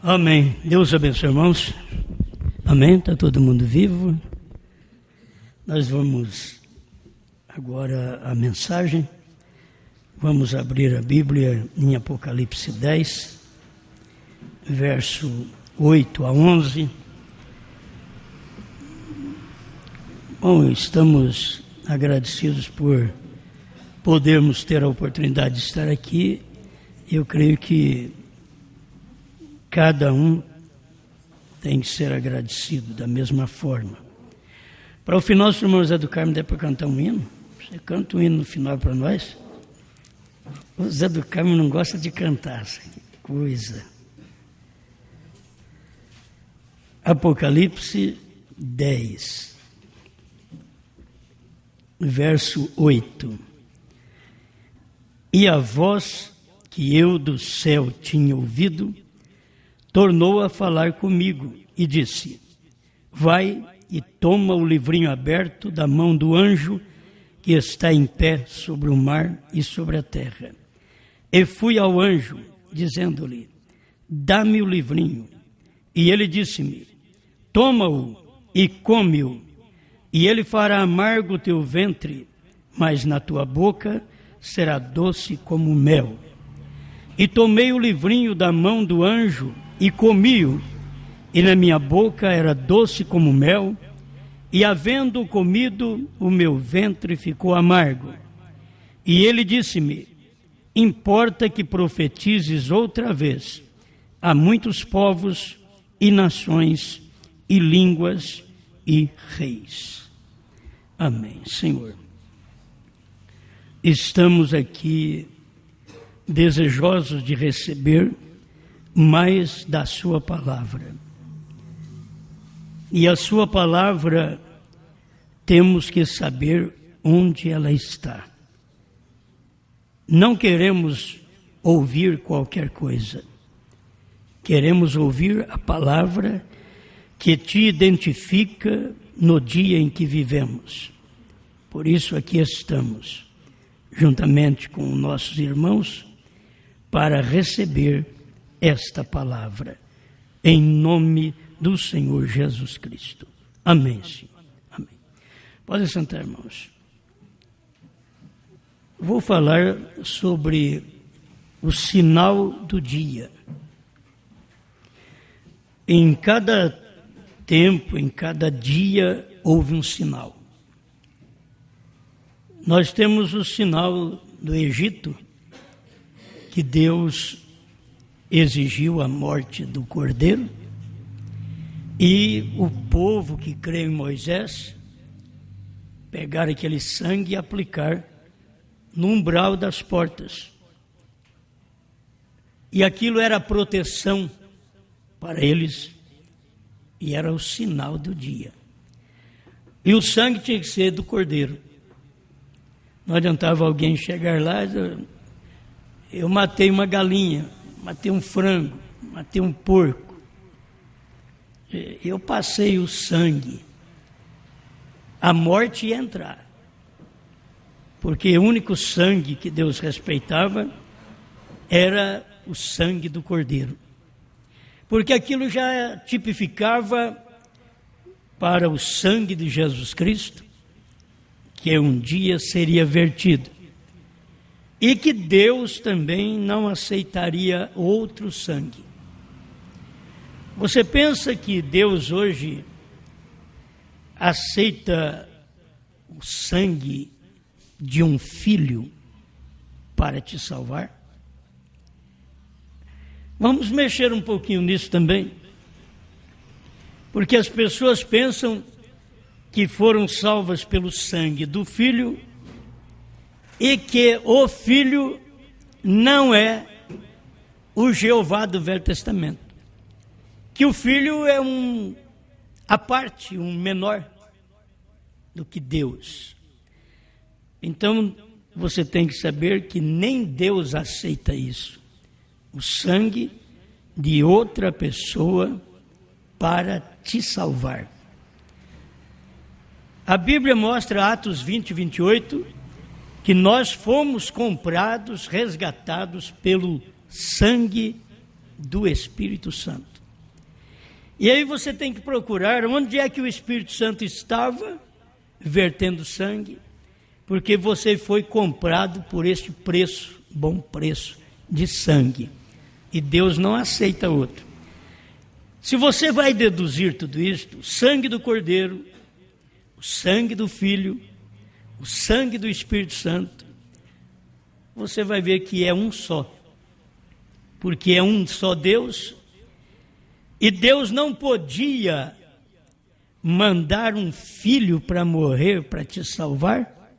Amém. Deus abençoe, irmãos. Amém. Está todo mundo vivo? Nós vamos agora a mensagem. Vamos abrir a Bíblia em Apocalipse 10, verso 8 a 11. Bom, estamos agradecidos por podermos ter a oportunidade de estar aqui. Eu creio que cada um tem que ser agradecido da mesma forma. Para o final, se o irmão Zé do Carmo der para cantar um hino, você canta um hino no final para nós. O Zé do Carmo não gosta de cantar, que coisa. Apocalipse 10, verso 8. E a voz que eu do céu tinha ouvido tornou a falar comigo e disse: vai e toma o livrinho aberto da mão do anjo que está em pé sobre o mar e sobre a terra. E fui ao anjo, dizendo-lhe: dá-me o livrinho. E ele disse-me: toma-o e come-o, e ele fará amargo o teu ventre, mas na tua boca será doce como mel. E tomei o livrinho da mão do anjo e comi-o, e na minha boca era doce como mel, e havendo comido, o meu ventre ficou amargo. E ele disse-me: importa que profetizes outra vez a muitos povos e nações e línguas e reis. Amém. Senhor, estamos aqui desejosos de receber mais da sua palavra. E a sua palavra, temos que saber onde ela está. Não queremos ouvir qualquer coisa. Queremos ouvir a palavra que te identifica no dia em que vivemos. Por isso aqui estamos, juntamente com nossos irmãos, para receber esta palavra, em nome do Senhor Jesus Cristo. Amém, Senhor. Amém. Podem sentar, irmãos. Vou falar sobre o sinal do dia. Em cada tempo, em cada dia, houve um sinal. Nós temos o sinal do Egito, que Deus exigiu a morte do cordeiro, e o povo que creu em Moisés pegar aquele sangue e aplicar no umbral das portas. E aquilo era a proteção para eles e era o sinal do dia. E o sangue tinha que ser do cordeiro. Não adiantava alguém chegar lá e dizer: eu matei uma galinha, matei um frango, matei um porco. Eu passei o sangue. A morte ia entrar. Porque o único sangue que Deus respeitava era o sangue do cordeiro. Porque aquilo já tipificava para o sangue de Jesus Cristo, que um dia seria vertido. E que Deus também não aceitaria outro sangue. Você pensa que Deus hoje aceita o sangue de um filho para te salvar? Vamos mexer um pouquinho nisso também. Porque as pessoas pensam que foram salvas pelo sangue do filho e que o filho não é o Jeová do Velho Testamento. Que o filho é a parte, um menor do que Deus. Então, você tem que saber que nem Deus aceita isso. O sangue de outra pessoa para te salvar. A Bíblia mostra, Atos 20, 28, que nós fomos comprados, resgatados pelo sangue do Espírito Santo. E aí você tem que procurar onde é que o Espírito Santo estava vertendo sangue, porque você foi comprado por este preço, bom preço de sangue. E Deus não aceita outro. Se você vai deduzir tudo isto, o sangue do Cordeiro, o sangue do Filho, o sangue do Espírito Santo, você vai ver que é um só. Porque é um só Deus, e Deus não podia mandar um filho para morrer, para te salvar.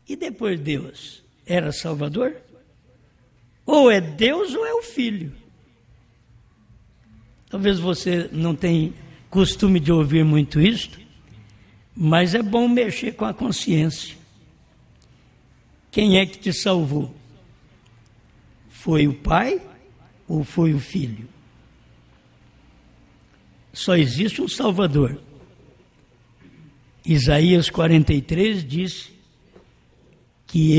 E depois Deus era Salvador? Ou é Deus ou é o Filho. Talvez você não tenha costume de ouvir muito isto, mas é bom mexer com a consciência. Quem é que te salvou? Foi o Pai ou foi o Filho? Só existe um Salvador. Isaías 43 diz que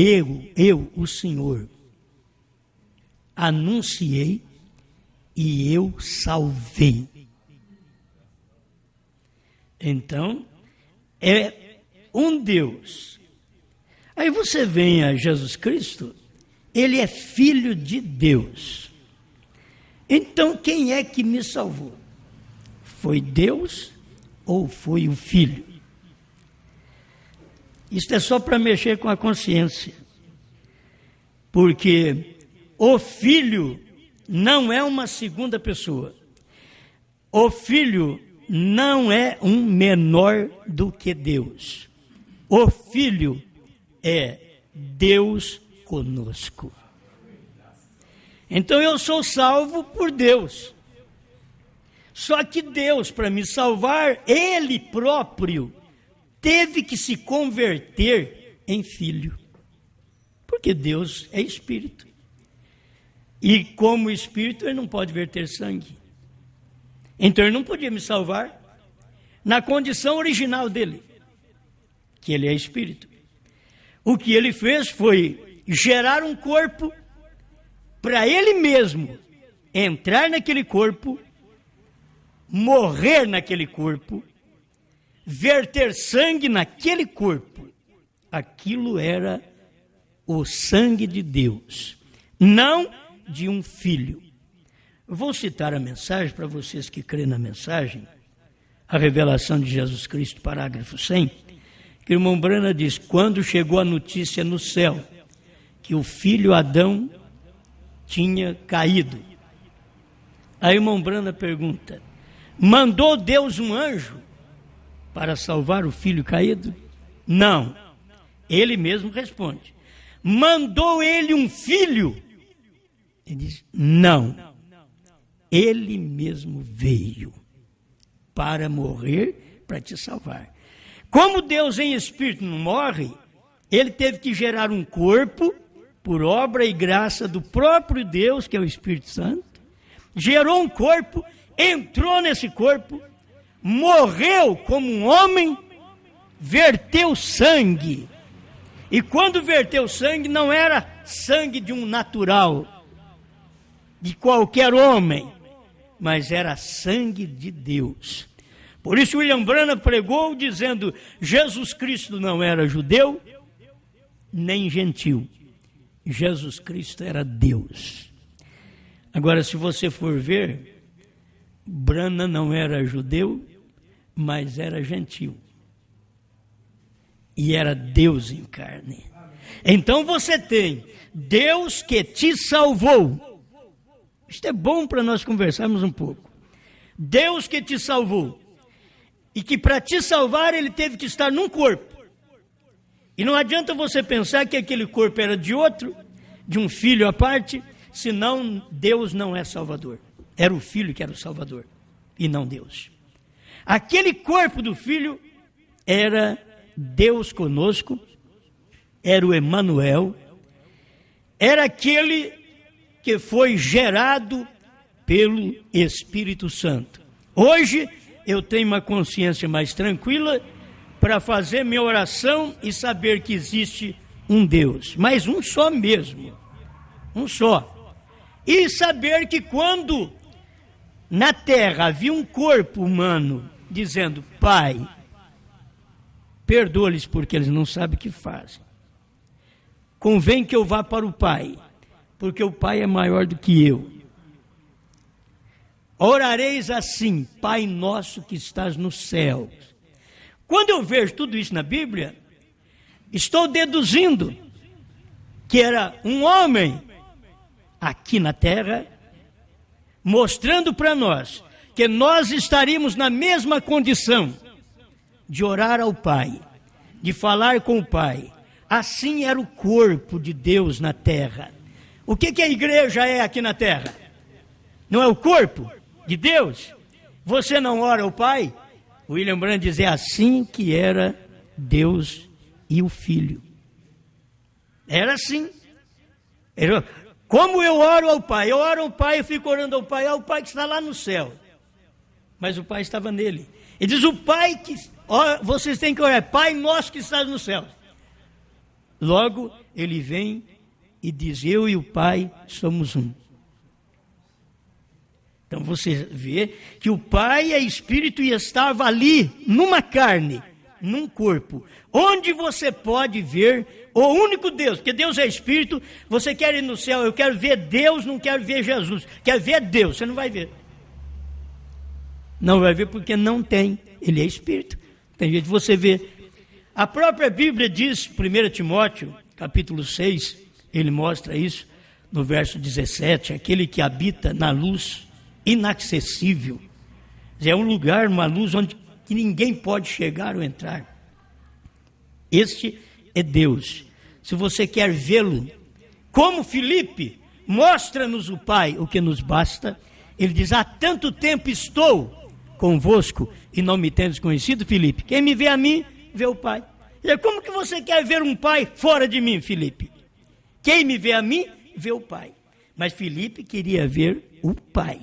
eu, o Senhor, anunciei e eu salvei. Então, é um Deus. Aí você vem a Jesus Cristo, ele é filho de Deus. Então, quem é que me salvou? Foi Deus ou foi o Filho? Isto é só para mexer com a consciência. Porque o Filho não é uma segunda pessoa. O Filho não é um menor do que Deus. O Filho é Deus conosco. Então eu sou salvo por Deus. Só que Deus, para me salvar, Ele próprio teve que se converter em filho. Porque Deus é Espírito. E como Espírito, Ele não pode verter sangue. Então Ele não podia me salvar na condição original dEle, que Ele é Espírito. O que Ele fez foi gerar um corpo para Ele mesmo entrar naquele corpo, morrer naquele corpo, verter sangue naquele corpo. Aquilo era o sangue de Deus, não de um filho. Eu vou citar a mensagem para vocês que creem na mensagem, a revelação de Jesus Cristo, parágrafo 100, que o irmão Brana diz: quando chegou a notícia no céu que o filho Adão tinha caído, a irmã Brana pergunta: mandou Deus um anjo para salvar o filho caído? Não. Ele mesmo responde: mandou ele um filho? Ele diz: não. Ele mesmo veio para morrer, para te salvar. Como Deus em espírito não morre, Ele teve que gerar um corpo, por obra e graça do próprio Deus, que é o Espírito Santo. Gerou um corpo, entrou nesse corpo, morreu como um homem, verteu sangue. E quando verteu sangue, não era sangue de um natural, de qualquer homem, mas era sangue de Deus. Por isso William Branham pregou dizendo: Jesus Cristo não era judeu, nem gentil. Jesus Cristo era Deus. Agora, se você for ver, Branham não era judeu, mas era gentil. E era Deus em carne. Então você tem Deus que te salvou. Isto é bom para nós conversarmos um pouco. Deus que te salvou. E que para te salvar Ele teve que estar num corpo. E não adianta você pensar que aquele corpo era de outro, de um filho à parte, senão Deus não é Salvador. Era o Filho que era o Salvador, e não Deus. Aquele corpo do Filho era Deus conosco, era o Emanuel, era aquele que foi gerado pelo Espírito Santo. Hoje eu tenho uma consciência mais tranquila para fazer minha oração e saber que existe um Deus, mas um só mesmo, um só. E saber que quando na terra havia um corpo humano dizendo: Pai, perdoa-lhes porque eles não sabem o que fazem. Convém que eu vá para o Pai, porque o Pai é maior do que eu. Orareis assim: Pai nosso que estás nos céus. Quando eu vejo tudo isso na Bíblia, estou deduzindo que era um homem aqui na terra, mostrando para nós que nós estaríamos na mesma condição de orar ao Pai, de falar com o Pai. Assim era o corpo de Deus na terra. O que a igreja é aqui na terra? Não é o corpo de Deus? Você não ora ao Pai? William Branham diz: é assim que era Deus e o Filho. Era assim. Como eu oro ao Pai? Eu oro ao Pai, eu fico orando ao Pai. É o Pai que está lá no céu. Mas o Pai estava nele. Ele diz: o Pai que... vocês têm que orar: Pai nosso que estás no céu. Logo, ele vem e diz: eu e o Pai somos um. Então você vê que o Pai é Espírito e estava ali, numa carne, num corpo, onde você pode ver o único Deus, porque Deus é Espírito. Você quer ir no céu: eu quero ver Deus, não quero ver Jesus, quero ver Deus. Você não vai ver. Não vai ver porque não tem, ele é Espírito. Tem jeito de você ver. A própria Bíblia diz, 1 Timóteo, capítulo 6, ele mostra isso no verso 17, aquele que habita na luz inacessível. É um lugar, uma luz onde que ninguém pode chegar ou entrar. Este é Deus. Se você quer vê-lo, como Filipe, mostra-nos o Pai, o que nos basta. Ele diz: há tanto tempo estou convosco e não me tendes conhecido, Filipe. Quem me vê a mim, vê o Pai. E como que você quer ver um Pai fora de mim, Filipe? Quem me vê a mim, vê o Pai. Mas Filipe queria ver o Pai.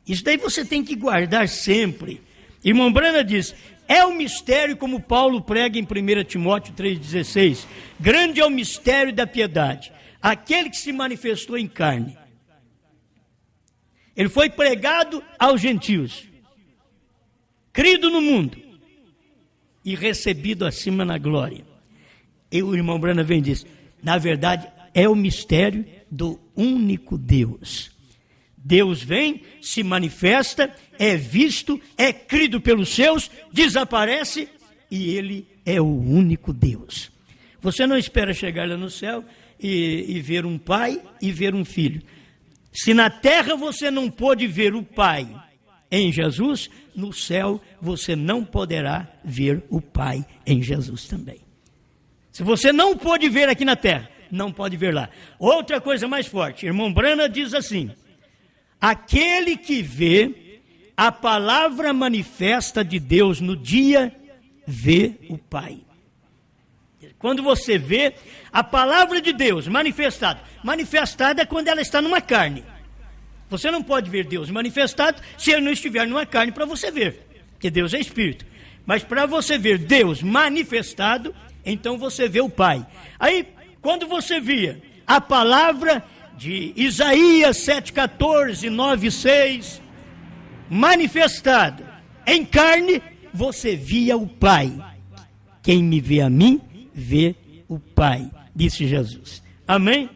Isso daí você tem que guardar sempre. Irmão Branham diz: é o mistério, como Paulo prega em 1 Timóteo 3,16. Grande é o mistério da piedade, aquele que se manifestou em carne. Ele foi pregado aos gentios, crido no mundo e recebido acima na glória. E o irmão Branham vem e diz: na verdade, é o mistério do único Deus. Deus vem, se manifesta, é visto, é crido pelos seus, desaparece, e ele é o único Deus. Você não espera chegar lá no céu e ver um pai e ver um filho. Se na terra você não pôde ver o Pai em Jesus, no céu você não poderá ver o Pai em Jesus também. Se você não pôde ver aqui na terra, não pode ver lá. Outra coisa mais forte, irmão Branham diz assim: aquele que vê a palavra manifesta de Deus no dia, vê o Pai. Quando você vê a palavra de Deus manifestada é quando ela está numa carne. Você não pode ver Deus manifestado se ele não estiver numa carne para você ver, porque Deus é Espírito. Mas para você ver Deus manifestado, então você vê o Pai. Aí, quando você via a palavra de Isaías 7,14, 9,6, manifestada em carne, você via o Pai. Quem me vê a mim, vê o Pai, disse Jesus. Amém?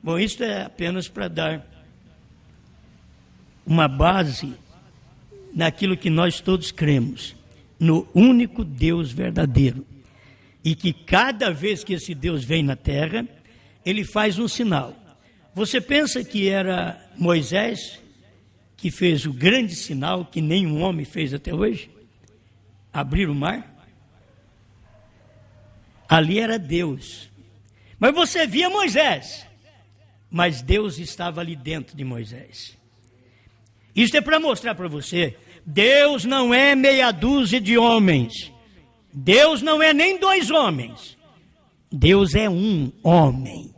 Bom, isso é apenas para dar uma base naquilo que nós todos cremos, no único Deus verdadeiro. E que cada vez que esse Deus vem na terra, ele faz um sinal. Você pensa que era Moisés que fez o grande sinal que nenhum homem fez até hoje? Abrir o mar? Ali era Deus. Mas você via Moisés, mas Deus estava ali dentro de Moisés. Isso é para mostrar para você: Deus não é meia dúzia de homens. Deus não é nem dois homens. Deus é um homem.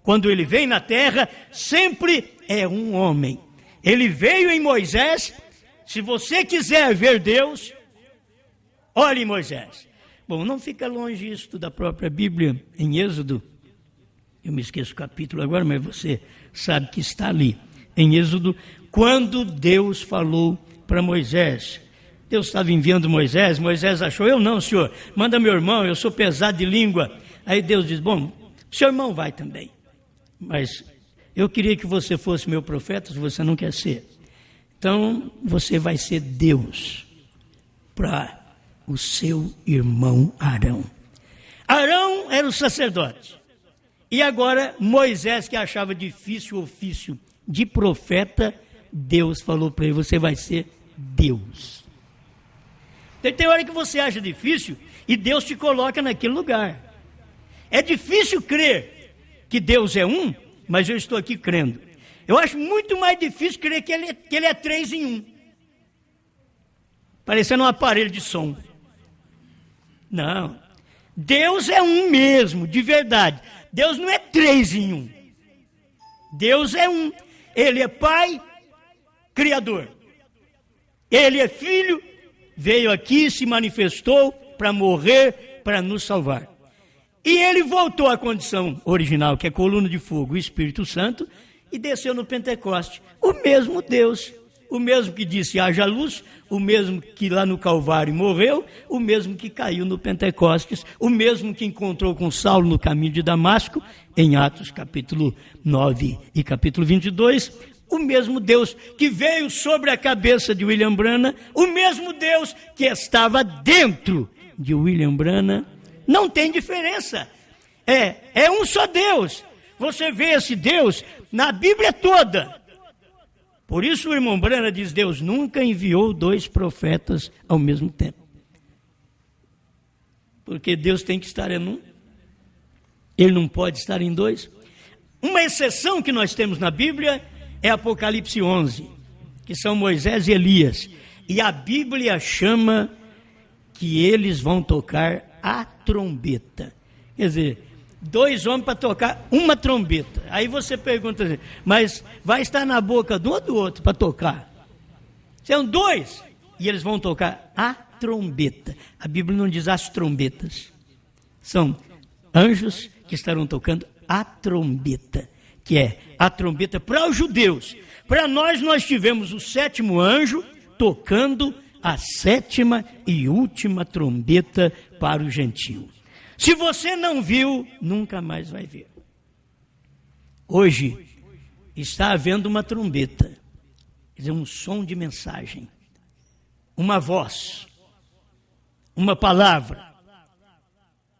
Quando ele vem na terra, sempre é um homem. Ele veio em Moisés. Se você quiser ver Deus, olhe em Moisés. Bom, não fica longe isso da própria Bíblia, em Êxodo. Eu me esqueço o capítulo agora, mas você sabe que está ali. em Êxodo, quando Deus falou para Moisés. Deus estava enviando Moisés achou, eu não, senhor, manda meu irmão, eu sou pesado de língua. Aí Deus diz, bom, seu irmão vai também, mas eu queria que você fosse meu profeta, se você não quer ser. Então, você vai ser Deus para o seu irmão Arão. Arão era o sacerdote. E agora, Moisés, que achava difícil o ofício de profeta, Deus falou para ele, você vai ser Deus. Tem hora que você acha difícil e Deus te coloca naquele lugar. É difícil crer que Deus é um, mas eu estou aqui crendo. Eu acho muito mais difícil crer que ele é 3 em 1. Parecendo um aparelho de som. Não. Deus é um mesmo, de verdade. Deus não é 3 em 1. Deus é um. Ele é Pai, Criador. Ele é Filho, veio aqui, se manifestou para morrer, para nos salvar. E ele voltou à condição original, que é coluna de fogo, o Espírito Santo, e desceu no Pentecoste. O mesmo Deus, o mesmo que disse haja luz, o mesmo que lá no Calvário morreu, o mesmo que caiu no Pentecostes, o mesmo que encontrou com Saulo no caminho de Damasco, em Atos capítulo 9 e capítulo 22, o mesmo Deus que veio sobre a cabeça de William Branham, o mesmo Deus que estava dentro de William Branham. Não tem diferença. É um só Deus. Você vê esse Deus na Bíblia toda. Por isso o irmão Branham diz, Deus nunca enviou 2 profetas ao mesmo tempo. Porque Deus tem que estar em um. Ele não pode estar em 2. Uma exceção que nós temos na Bíblia é Apocalipse 11, que são Moisés e Elias. E a Bíblia chama que eles vão tocar a trombeta. Quer dizer, 2 homens para tocar uma trombeta. Aí você pergunta assim, mas vai estar na boca de um ou do outro para tocar? São 2. E eles vão tocar a trombeta. A Bíblia não diz as trombetas. São anjos que estarão tocando a trombeta, que é a trombeta para os judeus. Para nós tivemos o 7º anjo tocando a 7ª e última trombeta para o gentio. Se você não viu, nunca mais vai ver. Hoje está havendo uma trombeta, quer dizer, um som de mensagem, uma voz, uma palavra.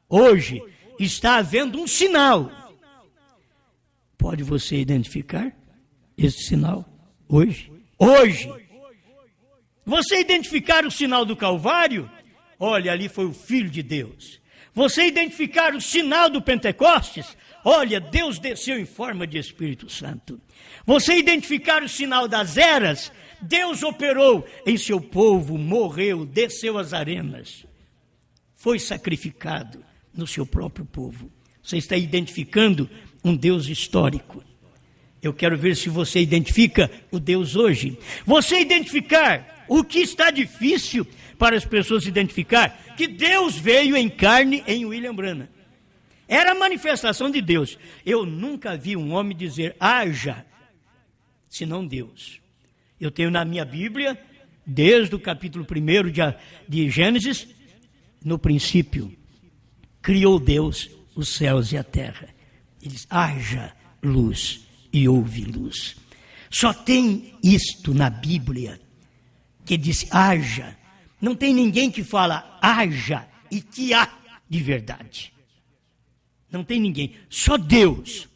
Hoje está havendo um sinal. Pode você identificar esse sinal hoje? Hoje. Você identificar o sinal do Calvário? Olha, ali foi o Filho de Deus. Você identificar o sinal do Pentecostes? Olha, Deus desceu em forma de Espírito Santo. Você identificar o sinal das eras? Deus operou em seu povo, morreu, desceu às arenas. Foi sacrificado no seu próprio povo. Você está identificando um Deus histórico. Eu quero ver se você identifica o Deus hoje. Você identificar o que está difícil para as pessoas identificar, que Deus veio em carne em William Branham. Era a manifestação de Deus. Eu nunca vi um homem dizer haja, senão Deus. Eu tenho na minha Bíblia, desde o capítulo 1 de Gênesis, no princípio, criou Deus os céus e a terra. Ele diz, haja luz, e houve luz. Só tem isto na Bíblia, que diz haja. Não tem ninguém que fala haja e que há de verdade. Não tem ninguém, só Deus.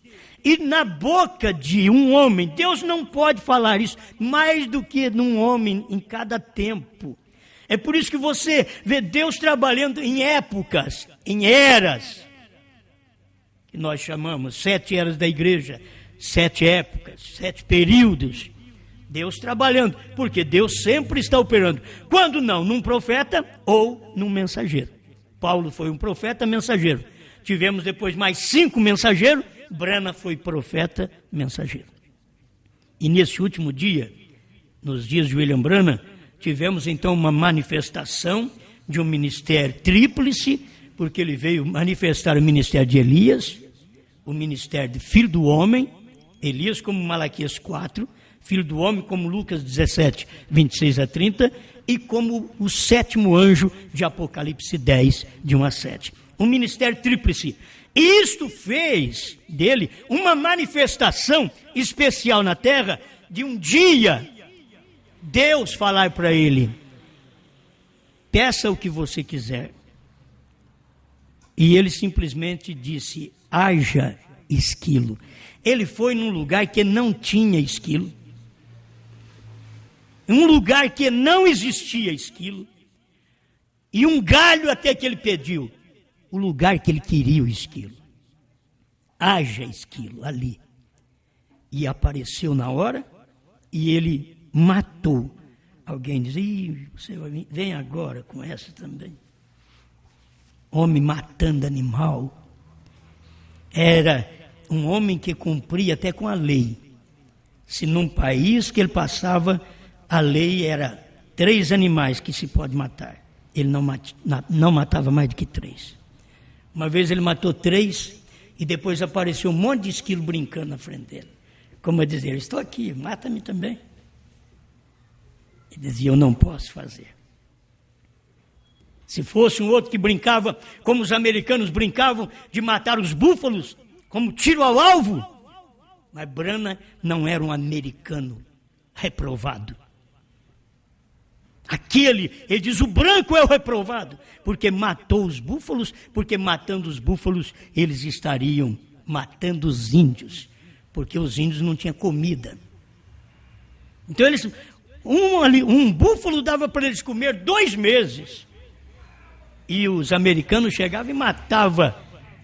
E na boca de um homem, Deus não pode falar isso mais do que num homem em cada tempo. É por isso que você vê Deus trabalhando em épocas, em eras, que nós chamamos 7 eras da igreja, 7 épocas, 7 períodos. Deus trabalhando, porque Deus sempre está operando. Quando não, num profeta ou num mensageiro. Paulo foi um profeta mensageiro. Tivemos depois mais 5 mensageiros. Branham foi profeta mensageiro. E nesse último dia, nos dias de William Branham, tivemos então uma manifestação de um ministério tríplice, porque ele veio manifestar o ministério de Elias, o ministério de Filho do Homem, Elias como Malaquias 4, Filho do homem, como Lucas 17, 26 a 30, e como o sétimo anjo de Apocalipse 10, de 1 a 7. Um ministério tríplice. Isto fez dele uma manifestação especial na terra, de um dia Deus falar para ele: peça o que você quiser. E ele simplesmente disse: haja esquilo. Ele foi num lugar que não tinha esquilo, um lugar que não existia esquilo, e um galho até que ele pediu, o lugar que ele queria o esquilo. Haja esquilo ali. E apareceu na hora, e ele matou. Alguém diz: ih, você vem agora com essa também. Homem matando animal. Era um homem que cumpria até com a lei. Se num país que ele passava, a lei era 3 animais que se pode matar. Ele não matava mais do que 3. Uma vez ele matou 3 e depois apareceu um monte de esquilo brincando na frente dele. Como a dizer: estou aqui, mata-me também. Ele dizia: eu não posso fazer. Se fosse um outro que brincava, como os americanos brincavam, de matar os búfalos, como tiro ao alvo. Mas Brana não era um americano reprovado. Ele diz: o branco é o reprovado, porque matou os búfalos, porque matando os búfalos, eles estariam matando os índios, porque os índios não tinham comida. Então um búfalo dava para eles comer 2 meses. E os americanos chegavam e matavam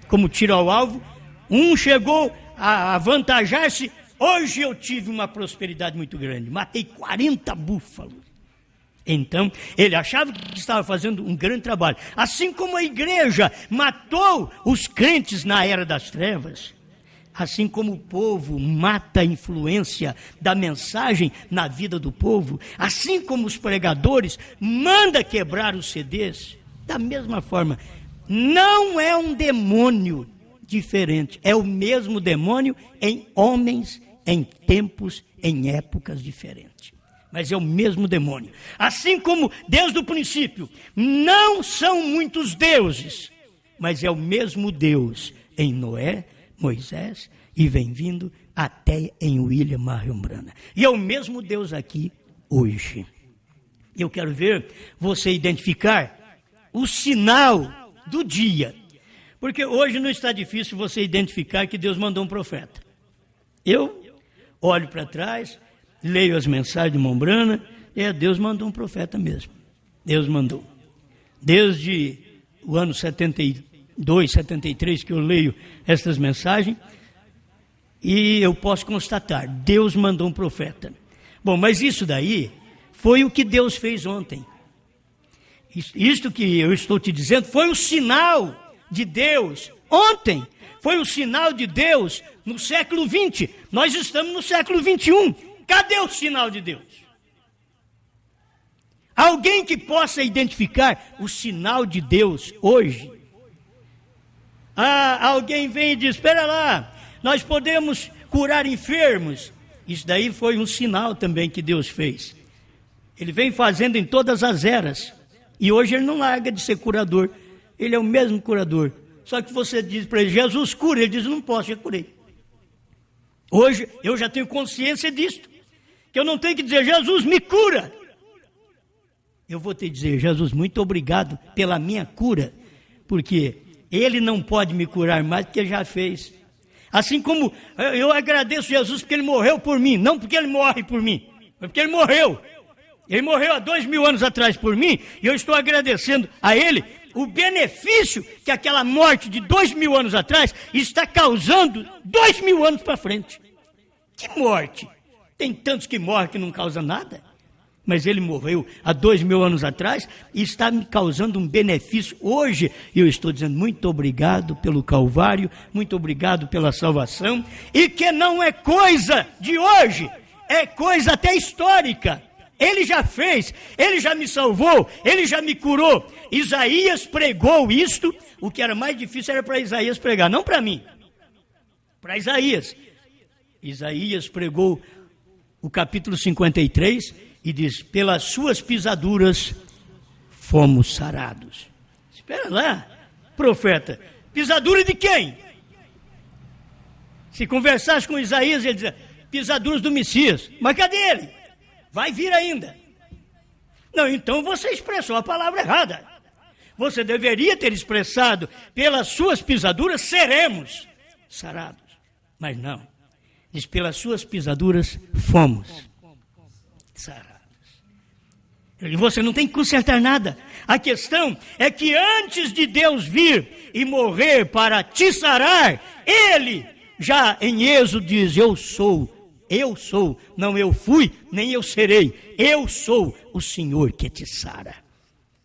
como tiro ao alvo. Um chegou a avantajar-se: hoje eu tive uma prosperidade muito grande, matei 40 búfalos. Então, ele achava que estava fazendo um grande trabalho. Assim como a igreja matou os crentes na era das trevas, assim como o povo mata a influência da mensagem na vida do povo, assim como os pregadores mandam quebrar os CDs, da mesma forma, não é um demônio diferente, é o mesmo demônio em homens, em tempos, em épocas diferentes. Mas é o mesmo demônio. Assim como desde o princípio não são muitos deuses, mas é o mesmo Deus em Noé, Moisés, e vem vindo até em William Marion Branham. E é o mesmo Deus aqui hoje. Eu quero ver você identificar o sinal do dia. Porque hoje não está difícil você identificar que Deus mandou um profeta. Eu olho para trás, leio as mensagens de Mombrana, Deus mandou um profeta mesmo. Deus mandou. Desde o ano 72, 73 que eu leio essas mensagens, e eu posso constatar, Deus mandou um profeta. Bom, mas isso daí foi o que Deus fez ontem. Isto que eu estou te dizendo foi o sinal de Deus ontem. Foi o sinal de Deus no século 20. Nós estamos no século 21. Cadê o sinal de Deus? Alguém que possa identificar o sinal de Deus hoje? Alguém vem e diz: espera lá, nós podemos curar enfermos. Isso daí foi um sinal também que Deus fez. Ele vem fazendo em todas as eras. E hoje ele não larga de ser curador. Ele é o mesmo curador. Só que você diz para ele: Jesus cura. Ele diz: não posso, já curei. Hoje eu já tenho consciência disto. Que eu não tenho que dizer: Jesus me cura. Eu vou ter que dizer: Jesus, muito obrigado pela minha cura. Porque Ele não pode me curar mais porque Ele já fez. Assim como eu agradeço Jesus porque Ele morreu por mim. Não porque Ele morre por mim, mas porque Ele morreu. Ele morreu há 2000 anos atrás por mim, e eu estou agradecendo a Ele o benefício que aquela morte de 2000 anos atrás está causando 2000 anos para frente. Que morte? Tem tantos que morrem que não causam nada. Mas Ele morreu há 2000 anos atrás e está me causando um benefício hoje. E eu estou dizendo: muito obrigado pelo Calvário, muito obrigado pela salvação. E que não é coisa de hoje, é coisa até histórica. Ele já fez, Ele já me salvou, Ele já me curou. Isaías pregou isto. O que era mais difícil era para Isaías pregar, não para mim. Para Isaías. Isaías pregou o capítulo 53 e diz: pelas suas pisaduras fomos sarados. Espera lá, profeta, pisadura de quem? Se conversasse com Isaías, ele dizia: pisaduras do Messias. Mas cadê ele? Vai vir ainda. Não, então você expressou a palavra errada. Você deveria ter expressado: pelas suas pisaduras seremos sarados. Mas não. Diz: pelas suas pisaduras fomos sarados. E você não tem que consertar nada. A questão é que antes de Deus vir e morrer para te sarar, Ele já em Êxodo diz: eu sou, não eu fui, nem eu serei, eu sou o Senhor que te sara.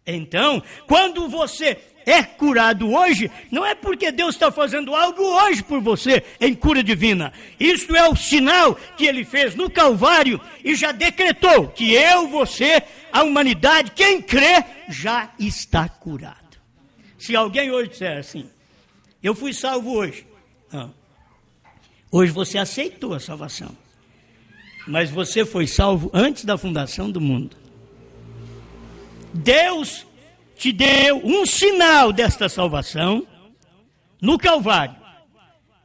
Então, quando você é curado hoje, não é porque Deus está fazendo algo hoje por você em cura divina. Isto é o sinal que Ele fez no Calvário e já decretou que eu, você, a humanidade, quem crê, já está curado. Se alguém hoje disser assim: eu fui salvo hoje. Não. Hoje você aceitou a salvação. Mas você foi salvo antes da fundação do mundo. Deus te deu um sinal desta salvação no Calvário.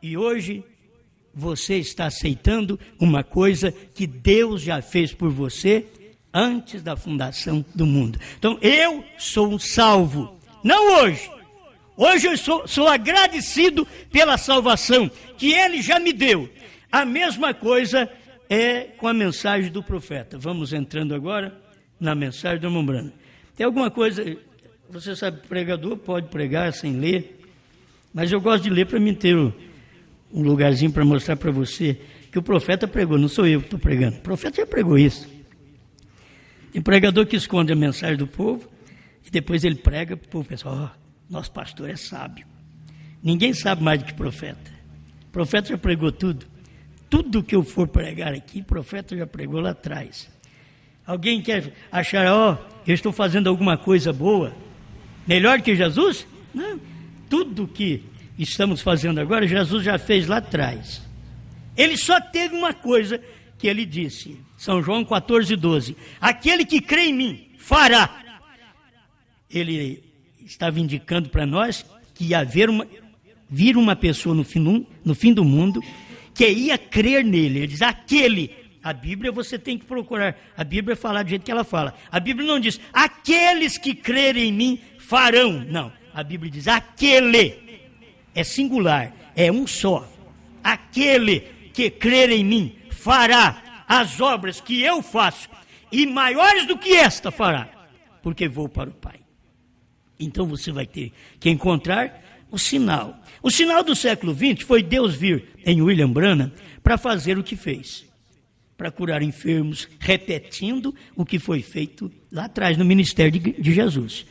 E hoje você está aceitando uma coisa que Deus já fez por você antes da fundação do mundo. Então eu sou salvo, não hoje. Hoje eu sou agradecido pela salvação que Ele já me deu. A mesma coisa é com a mensagem do profeta. Vamos entrando agora na mensagem do irmão Branham. Tem alguma coisa, você sabe, pregador pode pregar sem ler, mas eu gosto de ler para mim ter um lugarzinho para mostrar para você que o profeta pregou, não sou eu que estou pregando. O profeta já pregou isso. Tem pregador que esconde a mensagem do povo e depois ele prega para o povo pensar: nosso pastor é sábio. Ninguém sabe mais do que profeta. O profeta já pregou tudo. Tudo que eu for pregar aqui, o profeta já pregou lá atrás. Alguém quer achar: eu estou fazendo alguma coisa boa, melhor que Jesus? Não. Tudo que estamos fazendo agora, Jesus já fez lá atrás. Ele só teve uma coisa que ele disse, São João 14:12: aquele que crê em mim fará. Ele estava indicando para nós que ia vir uma pessoa no fim do mundo que ia crer nele. Ele diz: aquele. A Bíblia você tem que procurar. A Bíblia fala do jeito que ela fala. A Bíblia não diz: aqueles que crerem em mim farão. Não. A Bíblia diz: aquele. É singular. É um só. Aquele que crer em mim fará as obras que eu faço, e maiores do que esta fará, porque vou para o Pai. Então você vai ter que encontrar o sinal. O sinal do século XX foi Deus vir em William Branham para fazer o que fez. Para curar enfermos, repetindo o que foi feito lá atrás no ministério de Jesus.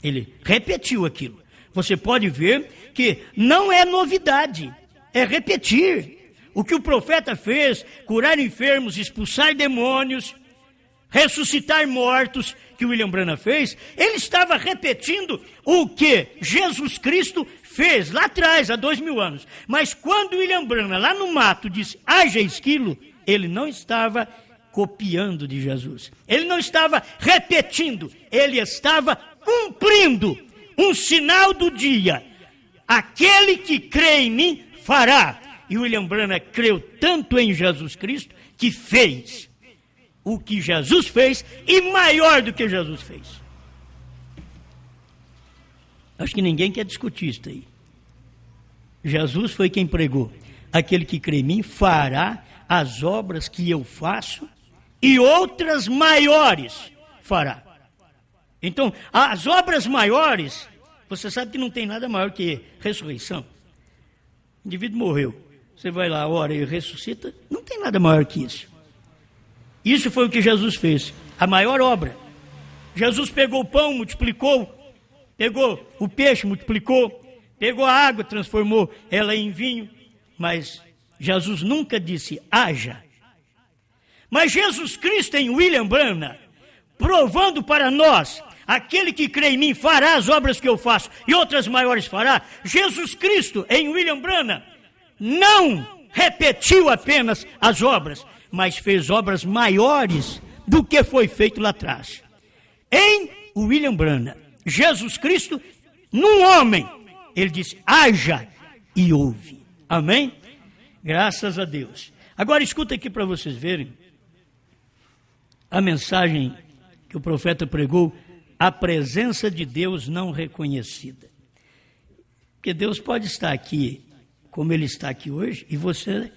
Ele repetiu aquilo. Você pode ver que não é novidade, é repetir. O que o profeta fez, curar enfermos, expulsar demônios, ressuscitar mortos, que o William Branham fez, ele estava repetindo o que Jesus Cristo fez lá atrás, há 2000 anos. Mas quando o William Branham, lá no mato, disse: haja esquilo, ele não estava copiando de Jesus. Ele não estava repetindo. Ele estava cumprindo um sinal do dia. Aquele que crê em mim fará. E William Branham creu tanto em Jesus Cristo que fez o que Jesus fez e maior do que Jesus fez. Acho que ninguém quer discutir isso aí. Jesus foi quem pregou: aquele que crê em mim fará as obras que eu faço e outras maiores fará. Então, as obras maiores, você sabe que não tem nada maior que ressurreição. O indivíduo morreu, você vai lá, ora e ressuscita, não tem nada maior que isso. Isso foi o que Jesus fez, a maior obra. Jesus pegou o pão, multiplicou, pegou o peixe, multiplicou, pegou a água, transformou ela em vinho, mas Jesus nunca disse haja. Mas Jesus Cristo em William Branham, provando para nós: aquele que crê em mim fará as obras que eu faço e outras maiores fará. Jesus Cristo em William Branham não repetiu apenas as obras, mas fez obras maiores do que foi feito lá atrás. Em William Branham, Jesus Cristo, num homem, ele disse, haja e ouve. Amém? Graças a Deus. Agora escuta aqui para vocês verem a mensagem que o profeta pregou, a presença de Deus não reconhecida. Porque Deus pode estar aqui, como Ele está aqui hoje, e você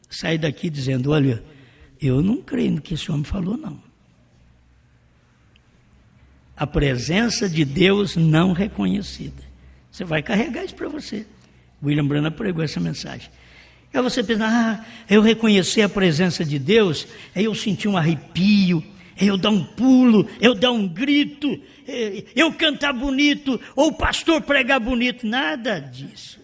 sair daqui dizendo, olha, eu não creio no que esse homem falou, não. A presença de Deus não reconhecida. Você vai carregar isso para você. William Branham pregou essa mensagem. Aí você pensa, eu reconhecer a presença de Deus, aí eu senti um arrepio, aí eu dar um pulo, eu dar um grito, eu cantar bonito, ou o pastor pregar bonito, nada disso.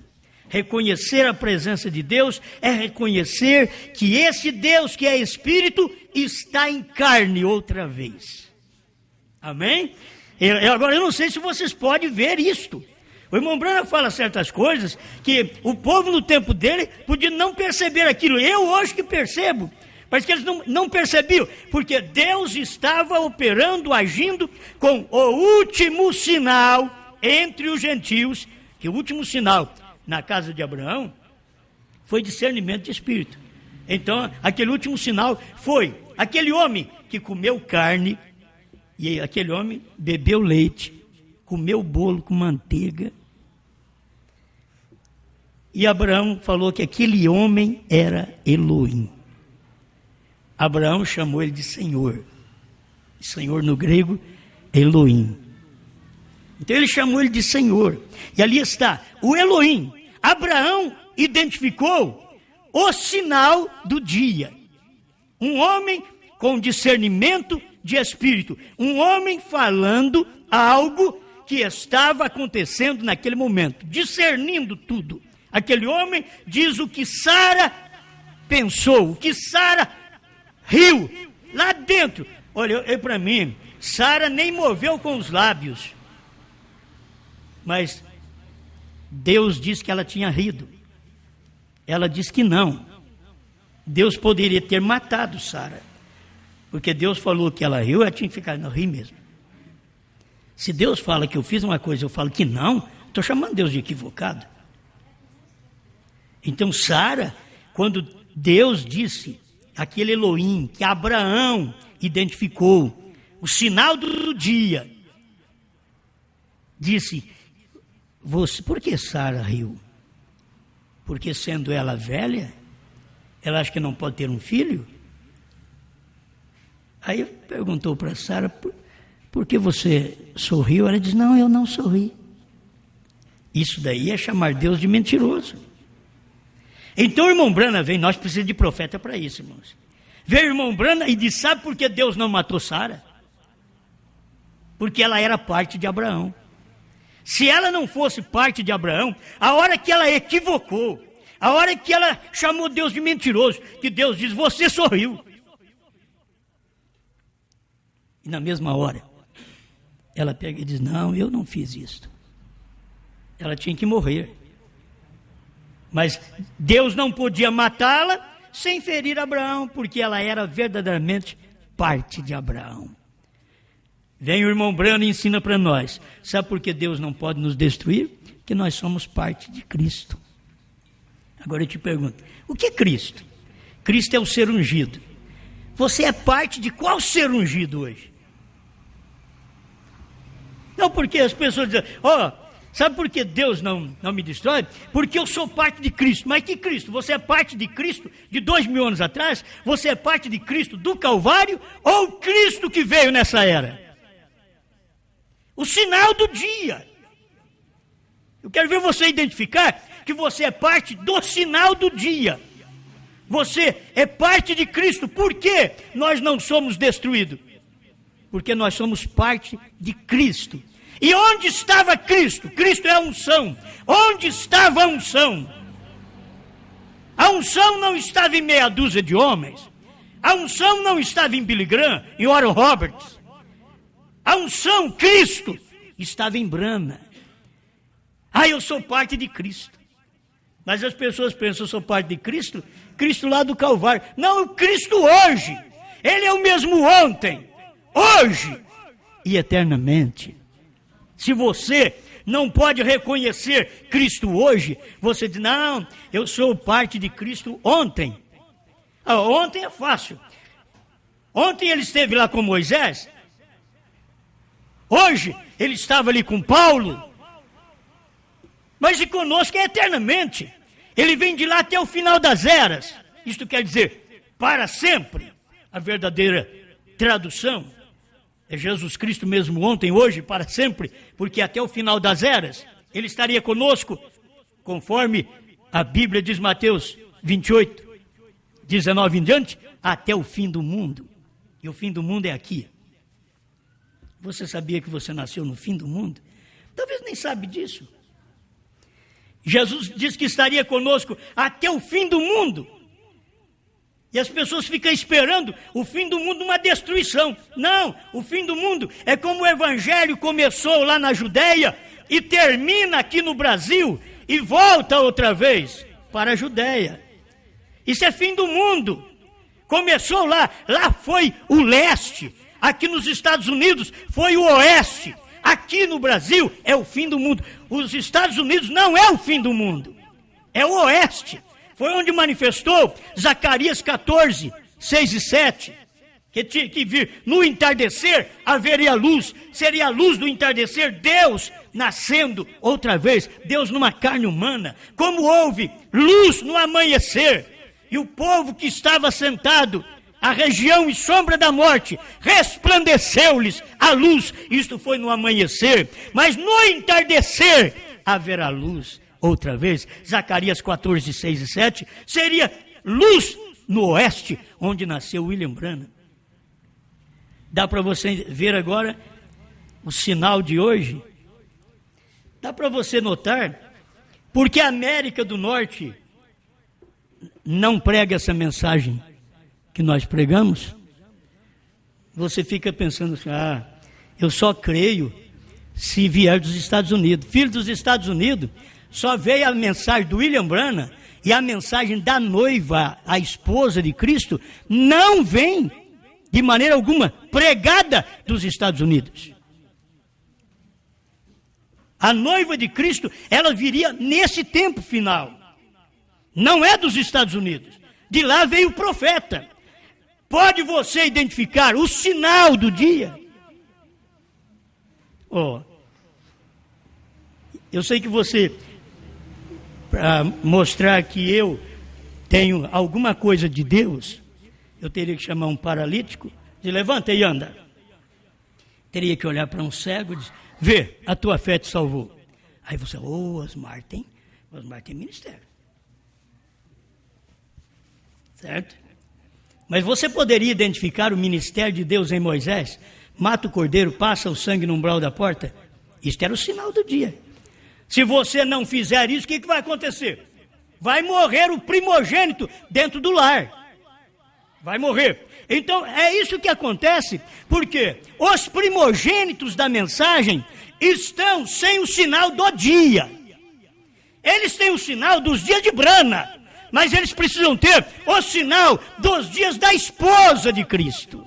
Reconhecer a presença de Deus é reconhecer que esse Deus que é Espírito está em carne outra vez. Amém? Agora eu não sei se vocês podem ver isto. O irmão Branham fala certas coisas que o povo no tempo dele podia não perceber aquilo. Eu hoje que percebo, mas que eles não percebiam, porque Deus estava operando, agindo com o último sinal entre os gentios, que o último sinal na casa de Abraão foi discernimento de espírito. Então, aquele último sinal foi aquele homem que comeu carne, e aquele homem bebeu leite, comeu bolo com manteiga. E Abraão falou que aquele homem era Elohim. Abraão chamou ele de Senhor. Senhor no grego, Elohim. Então ele chamou ele de Senhor. E ali está, o Elohim. Abraão identificou o sinal do dia. Um homem com discernimento de espírito. Um homem falando algo que estava acontecendo naquele momento, discernindo tudo. Aquele homem diz o que Sara pensou, o que Sara riu, lá dentro. Olha, para mim, Sara nem moveu com os lábios, mas Deus disse que ela tinha rido. Ela disse que não. Deus poderia ter matado Sara, porque Deus falou que ela riu, ela tinha que ficar, não, ri mesmo. Se Deus fala que eu fiz uma coisa, eu falo que não, estou chamando Deus de equivocado. Então Sara, quando Deus disse, aquele Elohim, que Abraão identificou, o sinal do dia, disse, por que Sara riu? Porque sendo ela velha, ela acha que não pode ter um filho? Aí perguntou para Sara, por que você sorriu? Ela diz, não, eu não sorri. Isso daí é chamar Deus de mentiroso. Então o irmão Branham vem, nós precisamos de profeta para isso, irmãos. Veio o irmão Branham e disse, sabe por que Deus não matou Sara? Porque ela era parte de Abraão. Se ela não fosse parte de Abraão, a hora que ela equivocou, a hora que ela chamou Deus de mentiroso, que Deus diz, você sorriu. E na mesma hora, ela pega e diz, não, eu não fiz isso. Ela tinha que morrer. Mas Deus não podia matá-la sem ferir Abraão, porque ela era verdadeiramente parte de Abraão. Vem o irmão Branham e ensina para nós. Sabe por que Deus não pode nos destruir? Porque nós somos parte de Cristo. Agora eu te pergunto, o que é Cristo? Cristo é o ser ungido. Você é parte de qual ser ungido hoje? Não, porque as pessoas dizem, sabe por que Deus não me destrói? Porque eu sou parte de Cristo. Mas que Cristo? Você é parte de Cristo de 2000 anos atrás? Você é parte de Cristo do Calvário? Ou Cristo que veio nessa era? O sinal do dia. Eu quero ver você identificar que você é parte do sinal do dia. Você é parte de Cristo. Por que nós não somos destruídos? Porque nós somos parte de Cristo. E onde estava Cristo? Cristo é a unção. Onde estava a unção? A unção não estava em meia dúzia de homens. A unção não estava em Billy Graham, em Oral Roberts. A unção, Cristo, estava em Branham. Eu sou parte de Cristo. Mas as pessoas pensam, eu sou parte de Cristo, Cristo lá do Calvário. Não, o Cristo hoje. Ele é o mesmo ontem, hoje e eternamente. Se você não pode reconhecer Cristo hoje, você diz, não, eu sou parte de Cristo ontem. Ontem é fácil. Ontem ele esteve lá com Moisés. Hoje ele estava ali com Paulo. Mas e conosco é eternamente. Ele vem de lá até o final das eras. Isto quer dizer, para sempre. A verdadeira tradução é Jesus Cristo mesmo ontem, hoje, para sempre. Porque até o final das eras, ele estaria conosco, conforme a Bíblia diz, Mateus 28, 19 em diante, até o fim do mundo. E o fim do mundo é aqui. Você sabia que você nasceu no fim do mundo? Talvez nem sabe disso. Jesus disse que estaria conosco até o fim do mundo. E as pessoas ficam esperando o fim do mundo, uma destruição. Não, o fim do mundo é como o evangelho começou lá na Judéia e termina aqui no Brasil e volta outra vez para a Judéia. Isso é fim do mundo. Começou lá foi o leste. Aqui nos Estados Unidos foi o oeste. Aqui no Brasil é o fim do mundo. Os Estados Unidos não é o fim do mundo, é o oeste. Foi onde manifestou Zacarias 14, 6 e 7. Que tinha que vir no entardecer, haveria luz. Seria a luz do entardecer, Deus nascendo outra vez. Deus numa carne humana. Como houve luz no amanhecer. E o povo que estava sentado, a região e sombra da morte, resplandeceu-lhes a luz. Isto foi no amanhecer. Mas no entardecer haverá luz outra vez. Zacarias 14, 6 e 7. Seria luz no oeste, onde nasceu William Branham. Dá para você ver agora o sinal de hoje? Dá para você notar? Porque a América do Norte não prega essa mensagem que nós pregamos. Você fica pensando assim, eu só creio se vier dos Estados Unidos. Filho dos Estados Unidos, só veio a mensagem do William Branham e a mensagem da noiva, a esposa de Cristo, não vem de maneira alguma pregada dos Estados Unidos. A noiva de Cristo, ela viria nesse tempo final. Não é dos Estados Unidos. De lá veio o profeta. Pode você identificar o sinal do dia? Eu sei que você, para mostrar que eu tenho alguma coisa de Deus, eu teria que chamar um paralítico, de levanta e anda. Teria que olhar para um cego e dizer, vê, a tua fé te salvou. Aí você, Osmar tem ministério. Certo? Mas você poderia identificar o ministério de Deus em Moisés? Mata o cordeiro, passa o sangue no umbral da porta. Isto era o sinal do dia. Se você não fizer isso, o que vai acontecer? Vai morrer o primogênito dentro do lar. Vai morrer. Então, é isso que acontece, porque os primogênitos da mensagem estão sem o sinal do dia. Eles têm o sinal dos dias de Brana, mas eles precisam ter o sinal dos dias da esposa de Cristo.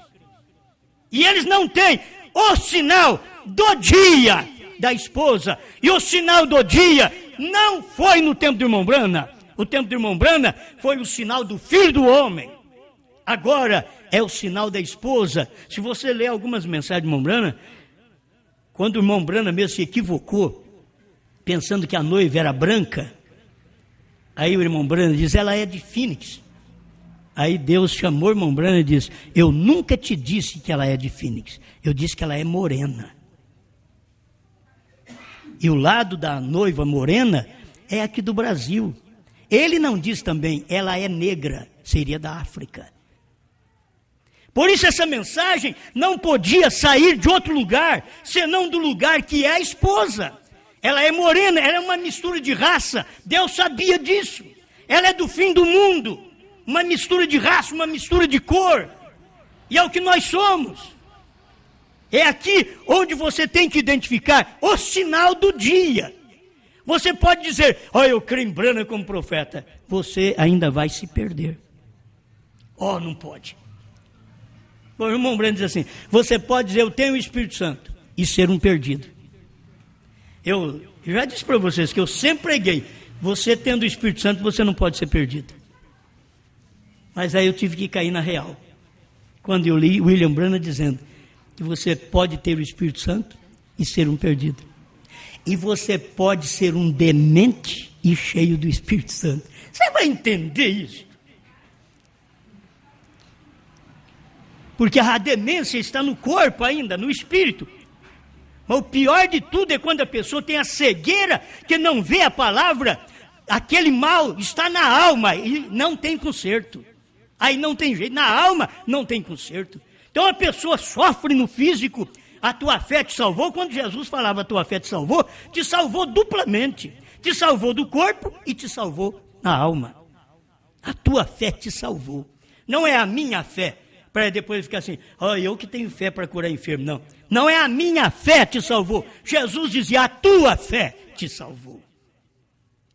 E eles não têm o sinal do dia da esposa. E o sinal do dia não foi no tempo do irmão Branham. O tempo do irmão Branham foi o sinal do Filho do Homem. Agora é o sinal da esposa. Se você ler algumas mensagens do irmão Branham, quando o irmão Branham mesmo se equivocou, pensando que a noiva era branca, aí o irmão Branham diz, ela é de Fênix. Aí Deus chamou o irmão Branham e disse, eu nunca te disse que ela é de Fênix, eu disse que ela é morena. E o lado da noiva morena é aqui do Brasil. Ele não diz também, ela é negra, seria da África. Por isso essa mensagem não podia sair de outro lugar, senão do lugar que é a esposa. Ela é morena, ela é uma mistura de raça, Deus sabia disso. Ela é do fim do mundo, uma mistura de raça, uma mistura de cor. E é o que nós somos. É aqui onde você tem que identificar o sinal do dia. Você pode dizer, eu creio em Branham como profeta. Você ainda vai se perder. Não pode. O irmão Branham diz assim, você pode dizer, eu tenho o Espírito Santo, e ser um perdido. Eu já disse para vocês que eu sempre preguei, você tendo o Espírito Santo, você não pode ser perdido. Mas aí eu tive que cair na real. Quando eu li William Branham dizendo que você pode ter o Espírito Santo e ser um perdido. E você pode ser um demente e cheio do Espírito Santo. Você vai entender isso? Porque a demência está no corpo ainda, no espírito. Mas o pior de tudo é quando a pessoa tem a cegueira, que não vê a palavra, aquele mal está na alma e não tem conserto. Aí não tem jeito, na alma não tem conserto. Então a pessoa sofre no físico, a tua fé te salvou. Quando Jesus falava a tua fé te salvou duplamente. Te salvou do corpo e te salvou na alma. A tua fé te salvou. Não é a minha fé, para depois ficar assim, eu que tenho fé para curar enfermo. Não, não é a minha fé te salvou. Jesus dizia, a tua fé te salvou.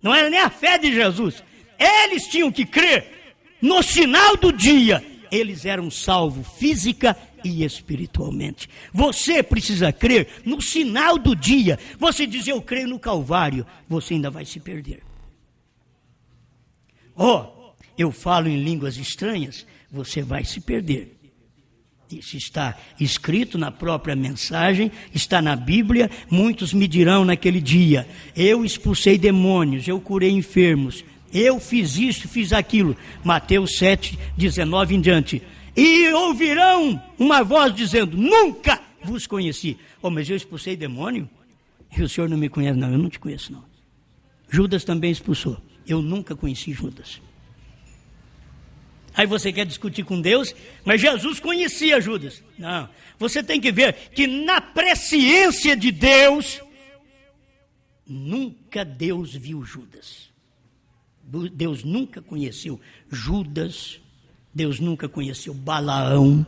Não era nem a fé de Jesus. Eles tinham que crer. No final do dia, eles eram salvos física e espiritualmente. Você precisa crer no final do dia. Você diz, eu creio no Calvário, você ainda vai se perder. Eu falo em línguas estranhas, você vai se perder. Isso está escrito na própria mensagem, está na Bíblia. Muitos me dirão naquele dia, eu expulsei demônios, eu curei enfermos, eu fiz isso, fiz aquilo. Mateus 7, 19 em diante. E ouvirão uma voz dizendo, nunca vos conheci. Mas eu expulsei demônio? E o senhor não me conhece? Não, eu não te conheço não. Judas também expulsou. Eu nunca conheci Judas. Aí você quer discutir com Deus, mas Jesus conhecia Judas. Não, você tem que ver que na presciência de Deus, nunca Deus viu Judas. Deus nunca conheceu Judas, Deus nunca conheceu Balaão,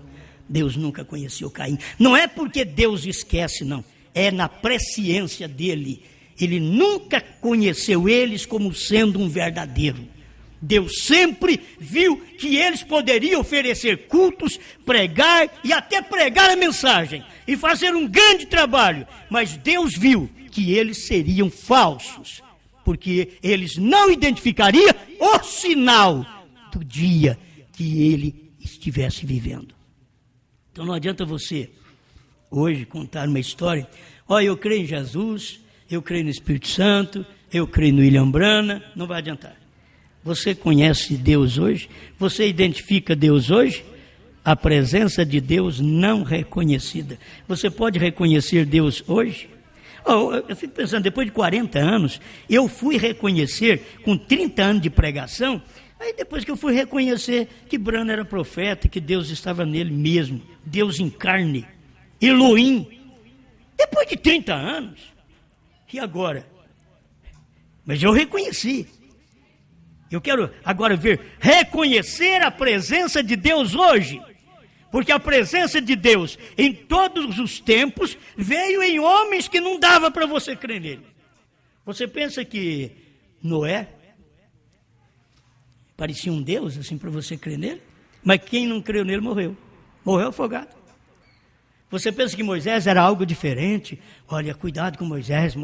Deus nunca conheceu Caim. Não é porque Deus esquece, não. É na presciência dele. Ele nunca conheceu eles como sendo um verdadeiro. Deus sempre viu que eles poderiam oferecer cultos, pregar e até pregar a mensagem e fazer um grande trabalho. Mas Deus viu que eles seriam falsos, porque eles não identificariam o sinal do dia que ele estivesse vivendo. Então não adianta você hoje contar uma história, eu creio em Jesus, eu creio no Espírito Santo, eu creio no William Branham, não vai adiantar. Você conhece Deus hoje? Você identifica Deus hoje? A presença de Deus não reconhecida. Você pode reconhecer Deus hoje? Eu fico pensando, depois de 40 anos, eu fui reconhecer, com 30 anos de pregação, aí depois que eu fui reconhecer que Branham era profeta, que Deus estava nele mesmo, Deus em carne, Elohim, depois de 30 anos, e agora? Mas eu reconheci. Eu quero agora reconhecer a presença de Deus hoje, porque a presença de Deus em todos os tempos veio em homens que não dava para você crer nele. Você pensa que Noé parecia um Deus assim para você crer nele? Mas quem não creu nele morreu afogado. Você pensa que Moisés era algo diferente? Olha, cuidado com Moisés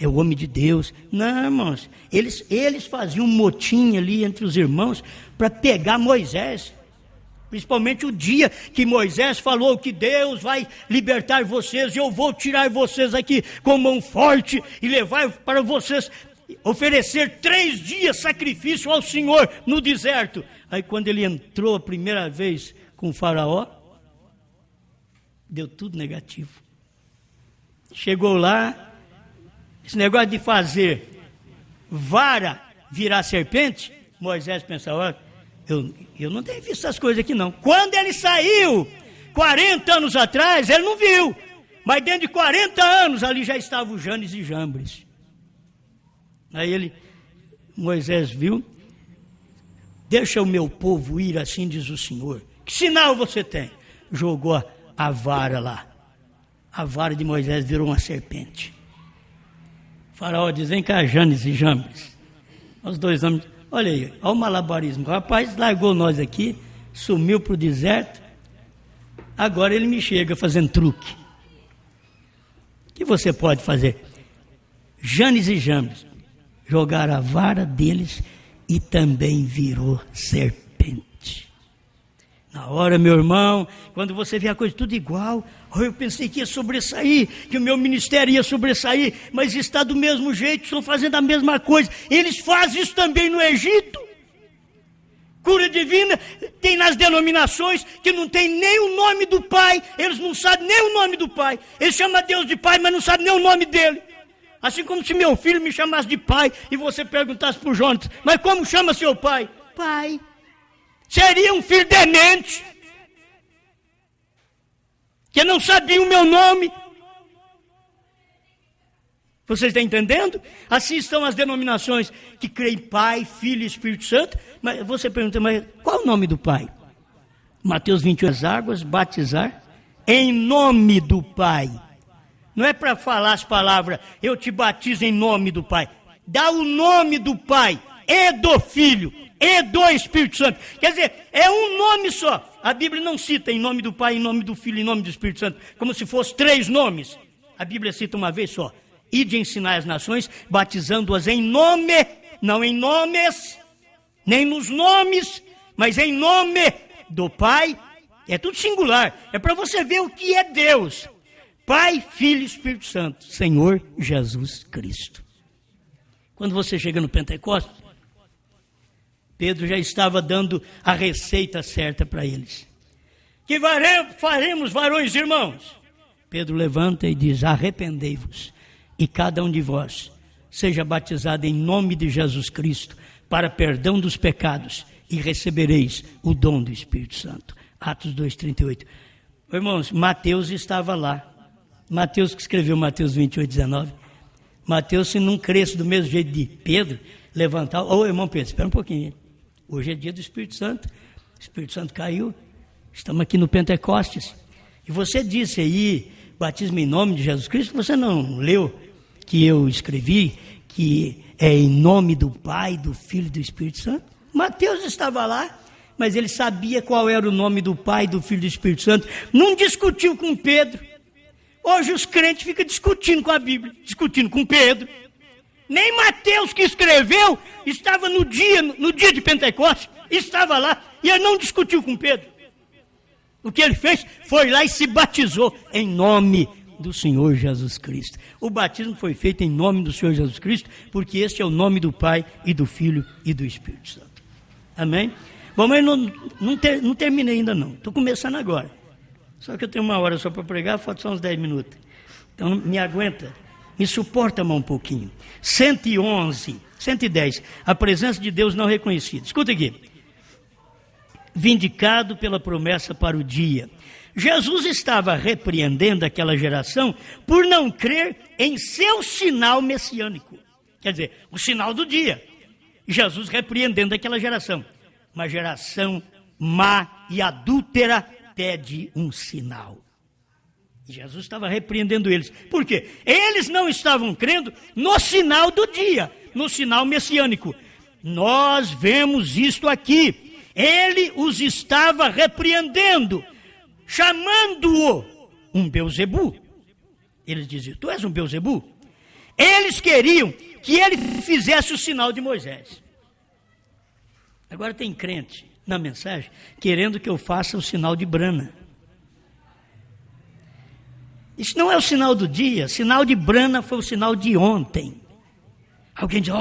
é o homem de Deus. Não, irmãos, eles faziam um motim ali entre os irmãos para pegar Moisés. Principalmente o dia que Moisés falou que Deus vai libertar vocês, e eu vou tirar vocês aqui com mão forte e levar para vocês oferecer 3 dias sacrifício ao Senhor no deserto. Aí quando ele entrou a primeira vez com o faraó, deu tudo negativo. Chegou lá, esse negócio de fazer vara virar serpente, Moisés pensava, eu não tenho visto essas coisas aqui não. Quando ele saiu, 40 anos atrás, ele não viu. Mas dentro de 40 anos, ali já estavam Janes e Jambres. Aí Moisés viu, deixa o meu povo ir, assim diz o Senhor. Que sinal você tem? Jogou a vara lá. A vara de Moisés virou uma serpente. Faraó diz, vem cá, Janes e Jambres. Os dois homens, olha aí, olha o malabarismo. O rapaz largou nós aqui, sumiu para o deserto, agora ele me chega fazendo truque. O que você pode fazer? Janes e Jambres jogaram a vara deles e também virou serpente. Na hora, meu irmão, quando você vê a coisa tudo igual, eu pensei que ia sobressair, que o meu ministério ia sobressair, mas está do mesmo jeito, estão fazendo a mesma coisa. Eles fazem isso também no Egito. Cura divina tem nas denominações que não tem nem o nome do Pai, eles não sabem nem o nome do Pai. Eles chamam Deus de Pai, mas não sabem nem o nome dele. Assim como se meu filho me chamasse de pai e você perguntasse para o Jonas, mas como chama seu pai? Pai. Seria um filho demente, que não sabia o meu nome. Vocês estão entendendo? Assim estão as denominações que creem Pai, Filho e Espírito Santo. Mas você pergunta, mas qual o nome do Pai? Mateus 28, as águas, batizar em nome do Pai. Não é para falar as palavras, eu te batizo em nome do Pai. Dá o nome do Pai e do Filho e do Espírito Santo. Quer dizer, é um nome só. A Bíblia não cita em nome do Pai, em nome do Filho, em nome do Espírito Santo, como se fosse 3 nomes. A Bíblia cita uma vez só. Ide ensinar as nações, batizando-as em nome, não em nomes, nem nos nomes, mas em nome do Pai. É tudo singular. É para você ver o que é Deus. Pai, Filho e Espírito Santo, Senhor Jesus Cristo. Quando você chega no Pentecostes, Pedro já estava dando a receita certa para eles. Que faremos, varões e irmãos? Pedro levanta e diz, arrependei-vos, e cada um de vós seja batizado em nome de Jesus Cristo, para perdão dos pecados, e recebereis o dom do Espírito Santo. Atos 2:38. Irmãos, Mateus estava lá. Mateus que escreveu Mateus 28:19. Mateus, se não cresce do mesmo jeito de Pedro, levantar... Ô, irmão Pedro, espera um pouquinho. Hoje é dia do Espírito Santo. O Espírito Santo caiu. Estamos aqui no Pentecostes. E você disse aí, batismo em nome de Jesus Cristo. Você não leu que eu escrevi, que é em nome do Pai, do Filho e do Espírito Santo? Mateus estava lá, mas ele sabia qual era o nome do Pai, do Filho e do Espírito Santo. Não discutiu com Pedro. Hoje os crentes ficam discutindo com a Bíblia, discutindo com Pedro. Nem Mateus, que escreveu, estava no dia de Pentecostes, estava lá, e ele não discutiu com Pedro. O que ele fez foi lá e se batizou em nome do Senhor Jesus Cristo. O batismo foi feito em nome do Senhor Jesus Cristo, porque este é o nome do Pai e do Filho e do Espírito Santo. Amém? Bom, mas não terminei ainda não, estou começando agora. Só que eu tenho 1 hora só para pregar, falta só uns 10 minutos. Então me aguenta, me suporta mais um pouquinho. 110, a presença de Deus não reconhecida. Escuta aqui. Vindicado pela promessa para o dia. Jesus estava repreendendo aquela geração por não crer em seu sinal messiânico. Quer dizer, o sinal do dia. Jesus repreendendo aquela geração. Uma geração má e adúltera, pede um sinal. Jesus estava repreendendo eles. Por quê? Eles não estavam crendo no sinal do dia, no sinal messiânico. Nós vemos isto aqui. Ele os estava repreendendo, chamando-o um Beuzebu. Eles diziam, tu és um Beuzebu? Eles queriam que ele fizesse o sinal de Moisés. Agora tem crente na mensagem, querendo que eu faça o sinal de Brana. Isso não é o sinal do dia, sinal de Brana foi o sinal de ontem. Alguém diz,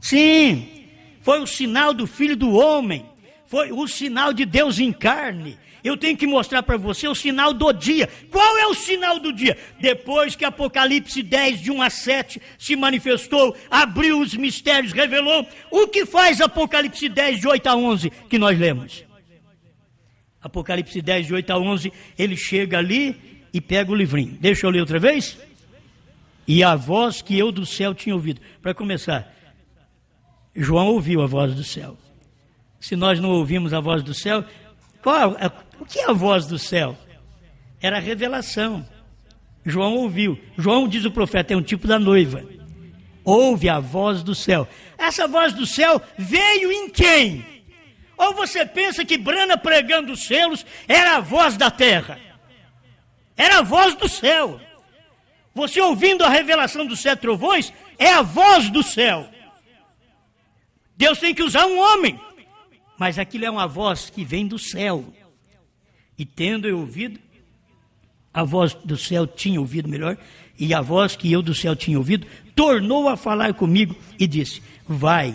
sim, foi o sinal do Filho do Homem, foi o sinal de Deus em carne. Eu tenho que mostrar para você o sinal do dia. Qual é o sinal do dia? Depois que Apocalipse 10, de 1 a 7, se manifestou, abriu os mistérios, revelou. O que faz Apocalipse 10, de 8 a 11, que nós lemos? Apocalipse 10, de 8 a 11, ele chega ali e pega o livrinho. Deixa eu ler outra vez? E a voz que eu do céu tinha ouvido. Para começar, João ouviu a voz do céu. Se nós não ouvimos a voz do céu... O que é a voz do céu? Era a revelação. João ouviu. João, diz o profeta, é um tipo da noiva. Ouve a voz do céu. Essa voz do céu veio em quem? Ou você pensa que Brana pregando os selos era a voz da terra? Era a voz do céu. Você ouvindo a revelação dos 7 trovões, é a voz do céu. Deus tem que usar um homem. Mas aquilo é uma voz que vem do céu. E tendo eu ouvido, a voz do céu tinha ouvido melhor, e a voz que eu do céu tinha ouvido, tornou a falar comigo e disse: vai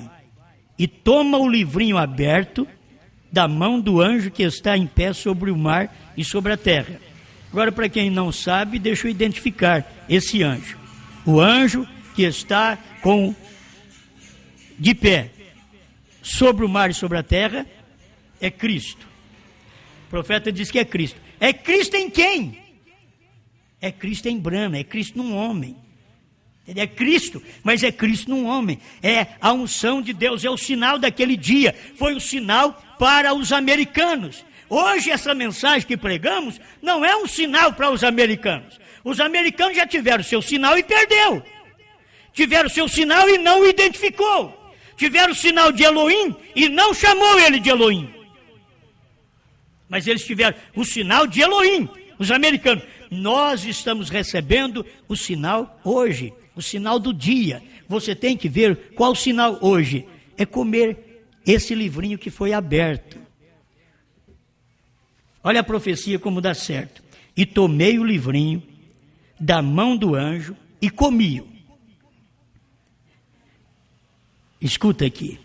e toma o livrinho aberto da mão do anjo que está em pé sobre o mar e sobre a terra. Agora, para quem não sabe, deixa eu identificar esse anjo. O anjo que está de pé sobre o mar e sobre a terra é Cristo. O profeta diz que é Cristo. É Cristo em quem? É Cristo em Brana, é Cristo num homem. Ele é Cristo, mas é Cristo num homem. É a unção de Deus, é o sinal daquele dia. Foi o sinal para os americanos. Hoje essa mensagem que pregamos não é um sinal para os americanos. Os americanos já tiveram seu sinal e perdeu. Tiveram seu sinal e não o identificou. Tiveram o sinal de Elohim e não chamou ele de Elohim. Mas eles tiveram o sinal de Elohim, os americanos. Nós estamos recebendo o sinal hoje, o sinal do dia. Você tem que ver qual o sinal hoje. É comer esse livrinho que foi aberto. Olha a profecia como dá certo. E tomei o livrinho da mão do anjo e comi-o. Escuta aqui.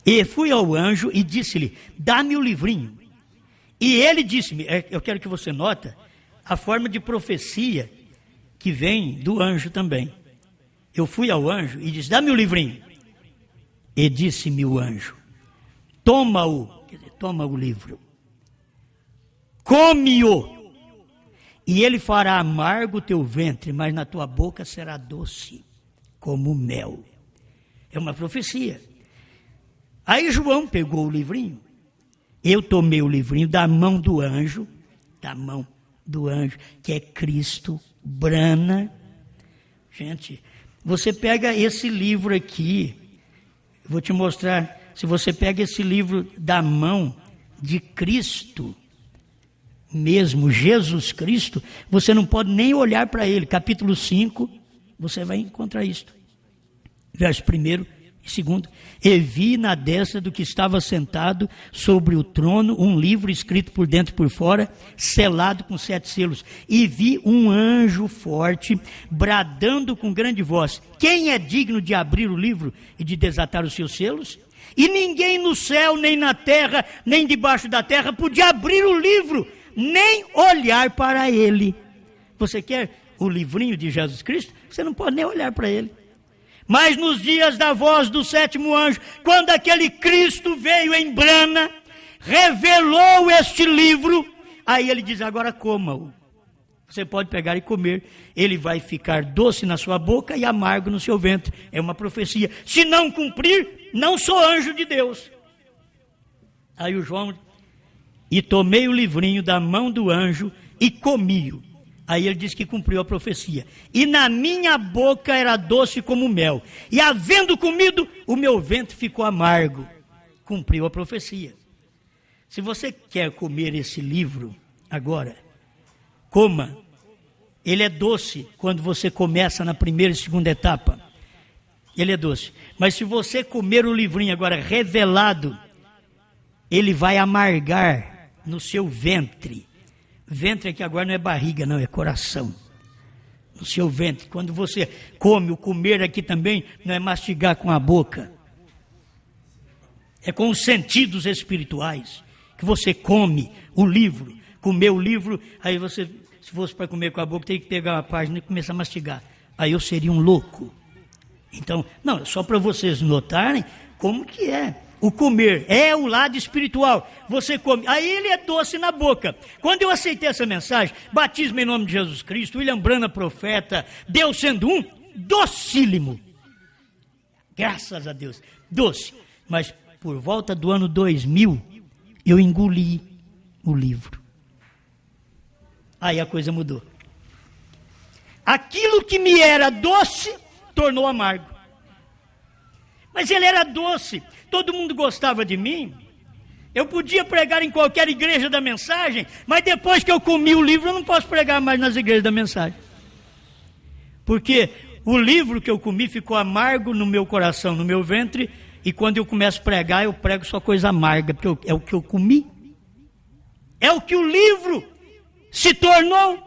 E fui ao anjo e disse-lhe: dá-me o livrinho. E ele disse-me, eu quero que você nota a forma de profecia que vem do anjo também. Eu fui ao anjo e disse: dá-me o livrinho. E disse-me o anjo: toma-o, quer dizer, toma o livro, come-o, e ele fará amargo o teu ventre, mas na tua boca será doce, como mel. É uma profecia. Aí João pegou o livrinho. Eu tomei o livrinho da mão do anjo, que é Cristo, Brana. Gente, você pega esse livro aqui, vou te mostrar, se você pega esse livro da mão de Cristo, mesmo Jesus Cristo, você não pode nem olhar para ele. Capítulo 5, você vai encontrar isto. Verso 1 e 2. E vi na destra do que estava sentado sobre o trono um livro escrito por dentro e por fora, selado com 7 selos. E vi um anjo forte, bradando com grande voz: quem é digno de abrir o livro e de desatar os seus selos? E ninguém no céu, nem na terra, nem debaixo da terra podia abrir o livro, nem olhar para ele. Você quer o livrinho de Jesus Cristo? Você não pode nem olhar para ele. Mas nos dias da voz do 7º anjo, quando aquele Cristo veio em Brana, revelou este livro, aí ele diz: agora coma-o. Você pode pegar e comer. Ele vai ficar doce na sua boca e amargo no seu ventre. É uma profecia. Se não cumprir, não sou anjo de Deus. Aí o João: e tomei o livrinho da mão do anjo e comi-o. Aí ele diz que cumpriu a profecia. E na minha boca era doce como mel. E havendo comido, o meu ventre ficou amargo. Cumpriu a profecia. Se você quer comer esse livro agora, coma. Ele é doce quando você começa na primeira e segunda etapa. Ele é doce. Mas se você comer o livrinho agora revelado, ele vai amargar no seu ventre. Ventre aqui agora não é barriga, não, é coração. No seu ventre. Quando você come, o comer aqui também não é mastigar com a boca. É com os sentidos espirituais que você come o livro. Comer o livro, aí você, se fosse para comer com a boca, tem que pegar uma página e começar a mastigar. Aí eu seria um louco. Então, não, só para vocês notarem como que é. O comer é o lado espiritual. Você come, aí ele é doce na boca. Quando eu aceitei essa mensagem, batismo em nome de Jesus Cristo, William Brana profeta, Deus sendo um, docílimo. Graças a Deus, doce. Mas por volta do ano 2000, eu engoli o livro. Aí a coisa mudou. Aquilo que me era doce, tornou amargo. Mas ele era doce, todo mundo gostava de mim. Eu podia pregar em qualquer igreja da mensagem, mas depois que eu comi o livro, eu não posso pregar mais nas igrejas da mensagem. Porque o livro que eu comi ficou amargo no meu coração, no meu ventre, e quando eu começo a pregar, eu prego só coisa amarga, porque é o que eu comi. É o que o livro se tornou.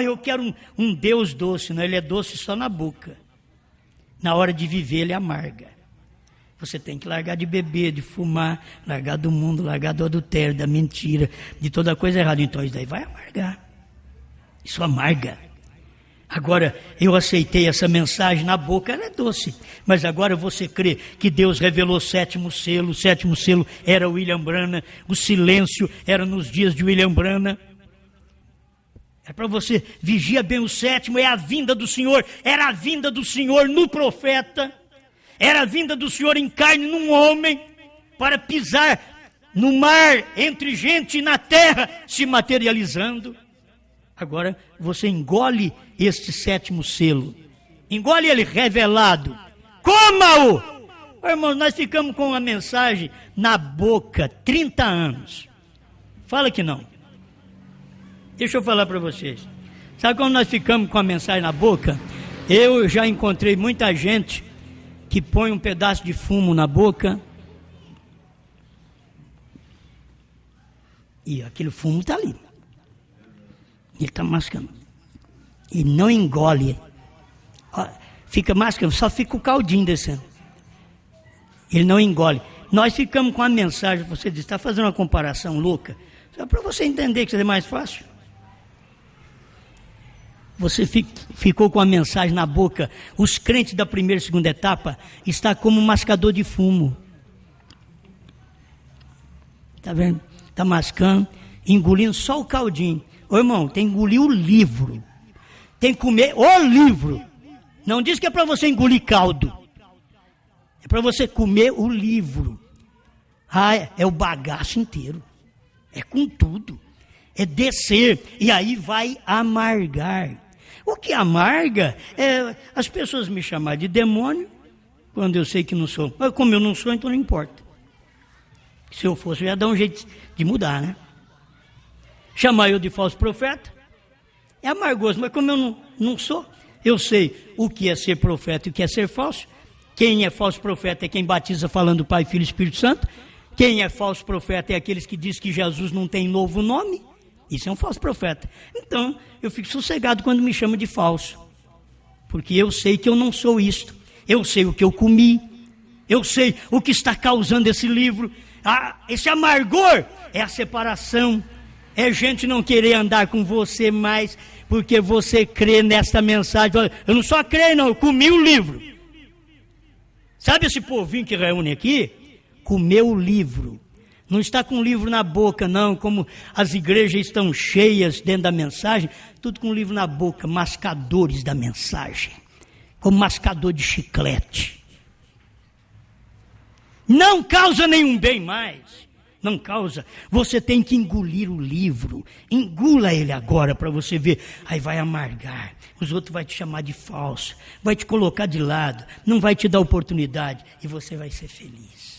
Eu quero um Deus doce, não, ele é doce só na boca. Na hora de viver, ele amarga. Você tem que largar de beber, de fumar, largar do mundo, largar do adultério, da mentira, de toda coisa errada. Então isso daí vai amargar. Isso amarga. Agora, eu aceitei essa mensagem na boca, ela é doce. Mas agora você crê que Deus revelou o sétimo selo era William Branham, o silêncio era nos dias de William Branham. É para você, vigia bem o sétimo, é a vinda do Senhor, era a vinda do Senhor no profeta, era a vinda do Senhor em carne num homem, para pisar no mar, entre gente e na terra, se materializando. Agora você engole este sétimo selo, engole ele revelado, coma-o! Irmãos, nós ficamos com a mensagem na boca 30 anos, fala que não. Deixa eu falar para vocês. Sabe quando nós ficamos com a mensagem na boca? Eu já encontrei muita gente que põe um pedaço de fumo na boca e aquele fumo está ali. Ele está mascando. E não engole. Fica mascando, só fica o caldinho descendo. Ele não engole. Nós ficamos com a mensagem, você diz, está fazendo uma comparação louca. Só para você entender que isso é mais fácil. Você ficou com a mensagem na boca. Os crentes da primeira e segunda etapa estão como um mascador de fumo. Está vendo? Está mascando, engolindo só o caldinho. Ô irmão, tem que engolir o livro. Tem que comer o livro. Não diz que é para você engolir caldo. É para você comer o livro. É o bagaço inteiro. É com tudo. É descer. E aí vai amargar. O que amarga é as pessoas me chamar de demônio, quando eu sei que não sou. Mas como eu não sou, então não importa. Se eu fosse, eu ia dar um jeito de mudar, né? Chamar eu de falso profeta é amargoso, mas como eu não sou, eu sei o que é ser profeta e o que é ser falso. Quem é falso profeta é quem batiza falando Pai, Filho e Espírito Santo. Quem é falso profeta é aqueles que dizem que Jesus não tem novo nome. Isso é um falso profeta. Então, eu fico sossegado quando me chamam de falso. Porque eu sei que eu não sou isto. Eu sei o que eu comi. Eu sei o que está causando esse livro. Esse amargor é a separação. É gente não querer andar com você mais, porque você crê nesta mensagem. Eu não só creio, não, eu comi o livro. Sabe esse povinho que reúne aqui? Comeu o livro. Não está com o livro na boca, não, como as igrejas estão cheias dentro da mensagem, tudo com o livro na boca, mascadores da mensagem, como mascador de chiclete. Não causa nenhum bem mais, não causa. Você tem que engolir o livro, engula ele agora para você ver, aí vai amargar, os outros vão te chamar de falso, vai te colocar de lado, não vai te dar oportunidade e você vai ser feliz.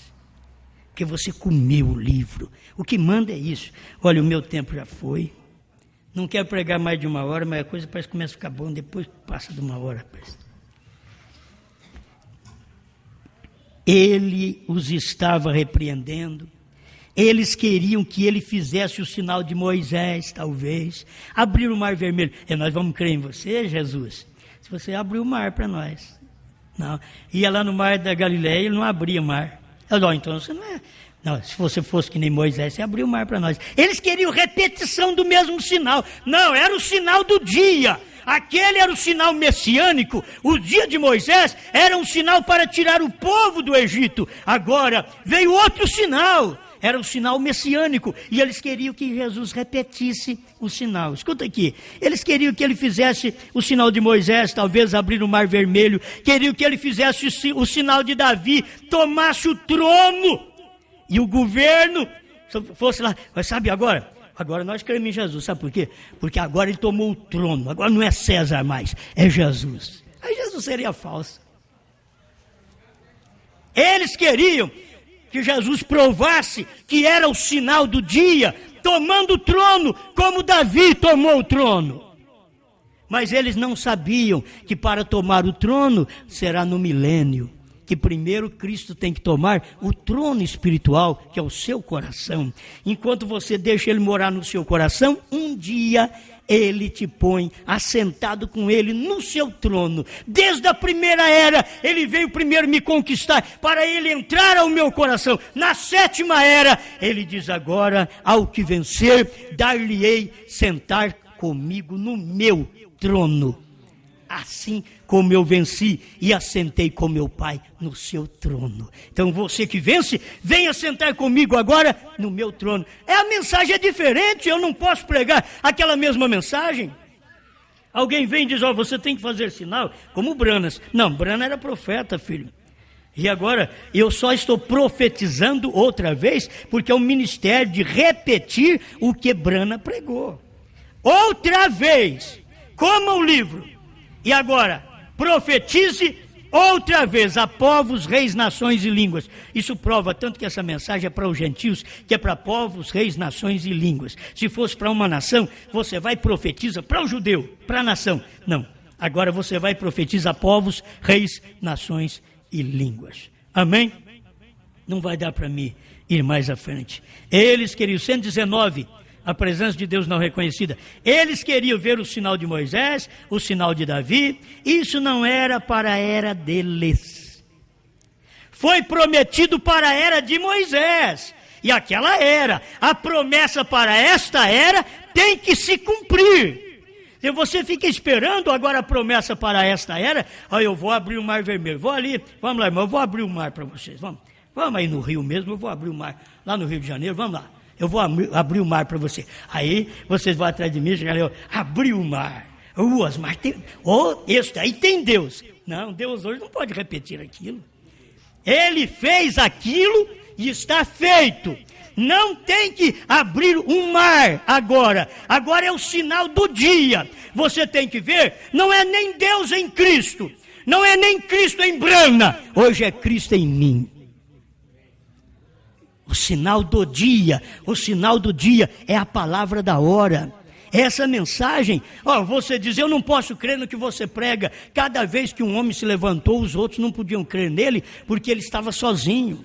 Porque você comeu o livro. O que manda é isso. Olha, o meu tempo já foi. Não quero pregar mais de 1 hora, mas a coisa parece que começa a ficar bom, depois passa de 1 hora. Ele os estava repreendendo. Eles queriam que ele fizesse o sinal de Moisés, talvez. Abrir o mar vermelho. Nós vamos crer em você, Jesus? Se você abrir o mar para nós. Não. Ia lá no mar da Galileia, ele não abria o mar. Então você não é. Não, se você fosse que nem Moisés, você abriu o mar para nós. Eles queriam repetição do mesmo sinal. Não, era o sinal do dia. Aquele era o sinal messiânico. O dia de Moisés era um sinal para tirar o povo do Egito. Agora veio outro sinal. Era o sinal messiânico. E eles queriam que Jesus repetisse o sinal. Escuta aqui. Eles queriam que ele fizesse o sinal de Moisés, talvez abrir o mar vermelho. Queriam que ele fizesse o sinal de Davi, tomasse o trono. E o governo fosse lá. Mas sabe agora? Agora nós cremos em Jesus, sabe por quê? Porque agora ele tomou o trono, agora não é César mais, é Jesus. Aí Jesus seria falso. Eles queriam que Jesus provasse que era o sinal do dia, tomando o trono, como Davi tomou o trono. Mas eles não sabiam que para tomar o trono será no milênio, que primeiro Cristo tem que tomar o trono espiritual, que é o seu coração. Enquanto você deixa ele morar no seu coração, um dia ele te põe assentado com ele no seu trono. Desde a primeira era, ele veio primeiro me conquistar, para ele entrar ao meu coração. Na 7ª era, ele diz agora, ao que vencer, dar-lhe-ei sentar comigo no meu trono. Assim como eu venci e assentei com meu Pai no seu trono. Então você que vence, venha sentar comigo agora no meu trono. A mensagem é diferente, eu não posso pregar aquela mesma mensagem. Alguém vem e diz, você tem que fazer sinal, como Branas. Não, Brana era profeta, filho. E agora eu só estou profetizando outra vez, porque é o ministério de repetir o que Brana pregou. Outra vez, coma o livro. E agora, profetize outra vez a povos, reis, nações e línguas. Isso prova tanto que essa mensagem é para os gentios, que é para povos, reis, nações e línguas. Se fosse para uma nação, você vai e profetiza para o judeu, para a nação. Não, agora você vai e profetiza a povos, reis, nações e línguas. Amém? Não vai dar para mim ir mais à frente. Eles queriam, 119, a presença de Deus não reconhecida. Eles queriam ver o sinal de Moisés, o sinal de Davi. Isso não era para a era deles. Foi prometido para a era de Moisés. E aquela era, a promessa para esta era tem que se cumprir. Se você fica esperando agora a promessa para esta era, eu vou abrir o mar vermelho. Vou ali, vamos lá, irmão, eu vou abrir o mar para vocês. Vamos aí no Rio mesmo, eu vou abrir o mar. Lá no Rio de Janeiro, vamos lá. Eu vou abrir o mar para você. Aí vocês vão atrás de mim e eu abri o mar. Osmar, isso aí tem Deus. Não, Deus hoje não pode repetir aquilo. Ele fez aquilo e está feito. Não tem que abrir um mar agora. Agora é o sinal do dia. Você tem que ver, não é nem Deus em Cristo. Não é nem Cristo em Brana. Hoje é Cristo em mim. O sinal do dia é a palavra da hora. Essa mensagem, você diz, eu não posso crer no que você prega. Cada vez que um homem se levantou, os outros não podiam crer nele, porque ele estava sozinho.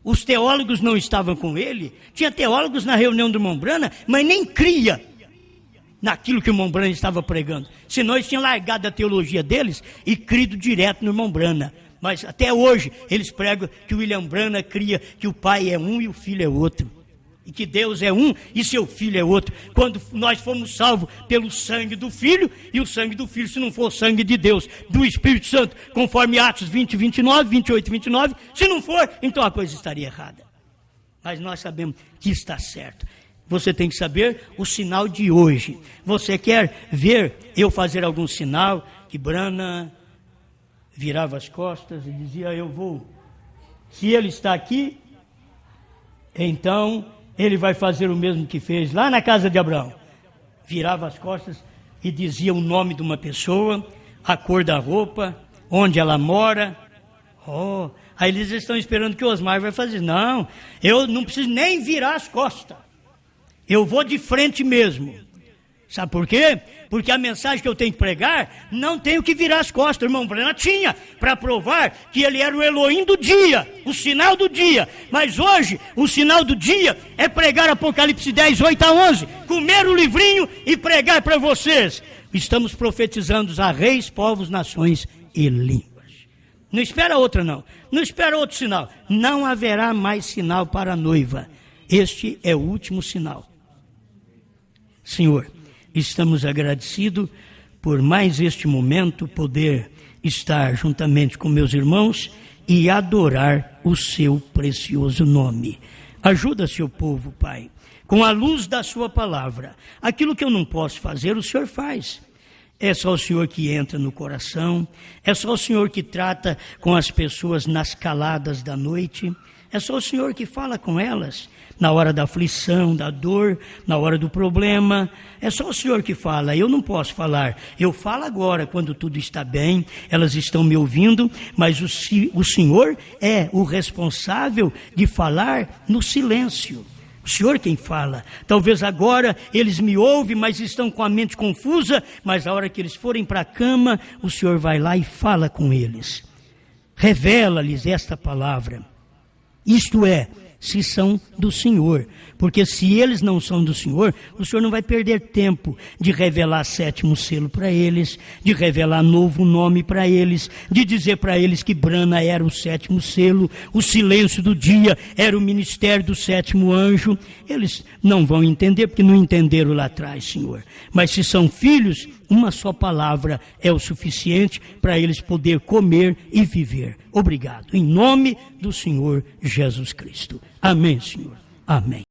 Os teólogos não estavam com ele. Tinha teólogos na reunião do irmão Brana, mas nem cria naquilo que o irmão Brana estava pregando. Senão eles tinham largado a teologia deles e crido direto no irmão Brana. Mas até hoje eles pregam que o William Brana cria que o pai é um e o filho é outro. E que Deus é um e seu filho é outro. Quando nós fomos salvos pelo sangue do filho, e o sangue do filho, se não for sangue de Deus, do Espírito Santo, conforme Atos 20, 29, 28, 29, se não for, então a coisa estaria errada. Mas nós sabemos que está certo. Você tem que saber o sinal de hoje. Você quer ver eu fazer algum sinal que Brana virava as costas e dizia, eu vou. Se ele está aqui, então ele vai fazer o mesmo que fez lá na casa de Abraão. Virava as costas e dizia o nome de uma pessoa, a cor da roupa, onde ela mora. Aí eles estão esperando que o Osmar vai fazer. Não, eu não preciso nem virar as costas. Eu vou de frente mesmo. Sabe por quê? Porque a mensagem que eu tenho que pregar, não tenho que virar as costas. O irmão Brana tinha, para provar que ele era o Elohim do dia, o sinal do dia. Mas hoje, o sinal do dia é pregar Apocalipse 10, 8 a 11, comer o livrinho e pregar para vocês. Estamos profetizando a reis, povos, nações e línguas. Não espera outra não, não espera outro sinal. Não haverá mais sinal para a noiva. Este é o último sinal. Senhor, estamos agradecidos por mais este momento, poder estar juntamente com meus irmãos e adorar o seu precioso nome. Ajuda seu povo, Pai, com a luz da sua palavra. Aquilo que eu não posso fazer, o Senhor faz. É só o Senhor que entra no coração, é só o Senhor que trata com as pessoas nas caladas da noite. É só o Senhor que fala com elas. Na hora da aflição, da dor, na hora do problema. É só o Senhor que fala. Eu não posso falar. Eu falo agora, quando tudo está bem. Elas estão me ouvindo. Mas o Senhor é o responsável de falar no silêncio. O Senhor quem fala. Talvez agora eles me ouvem, mas estão com a mente confusa. Mas a hora que eles forem para a cama, o Senhor vai lá e fala com eles. Revela-lhes esta palavra. Isto é, se são do Senhor. Porque se eles não são do Senhor, o Senhor não vai perder tempo de revelar sétimo selo para eles, de revelar novo nome para eles, de dizer para eles que Brana era o sétimo selo, o silêncio do dia era o ministério do sétimo anjo. Eles não vão entender, porque não entenderam lá atrás, Senhor. Mas se são filhos, uma só palavra é o suficiente para eles poder comer e viver. Obrigado. Em nome do Senhor Jesus Cristo. Amém, Senhor. Amém.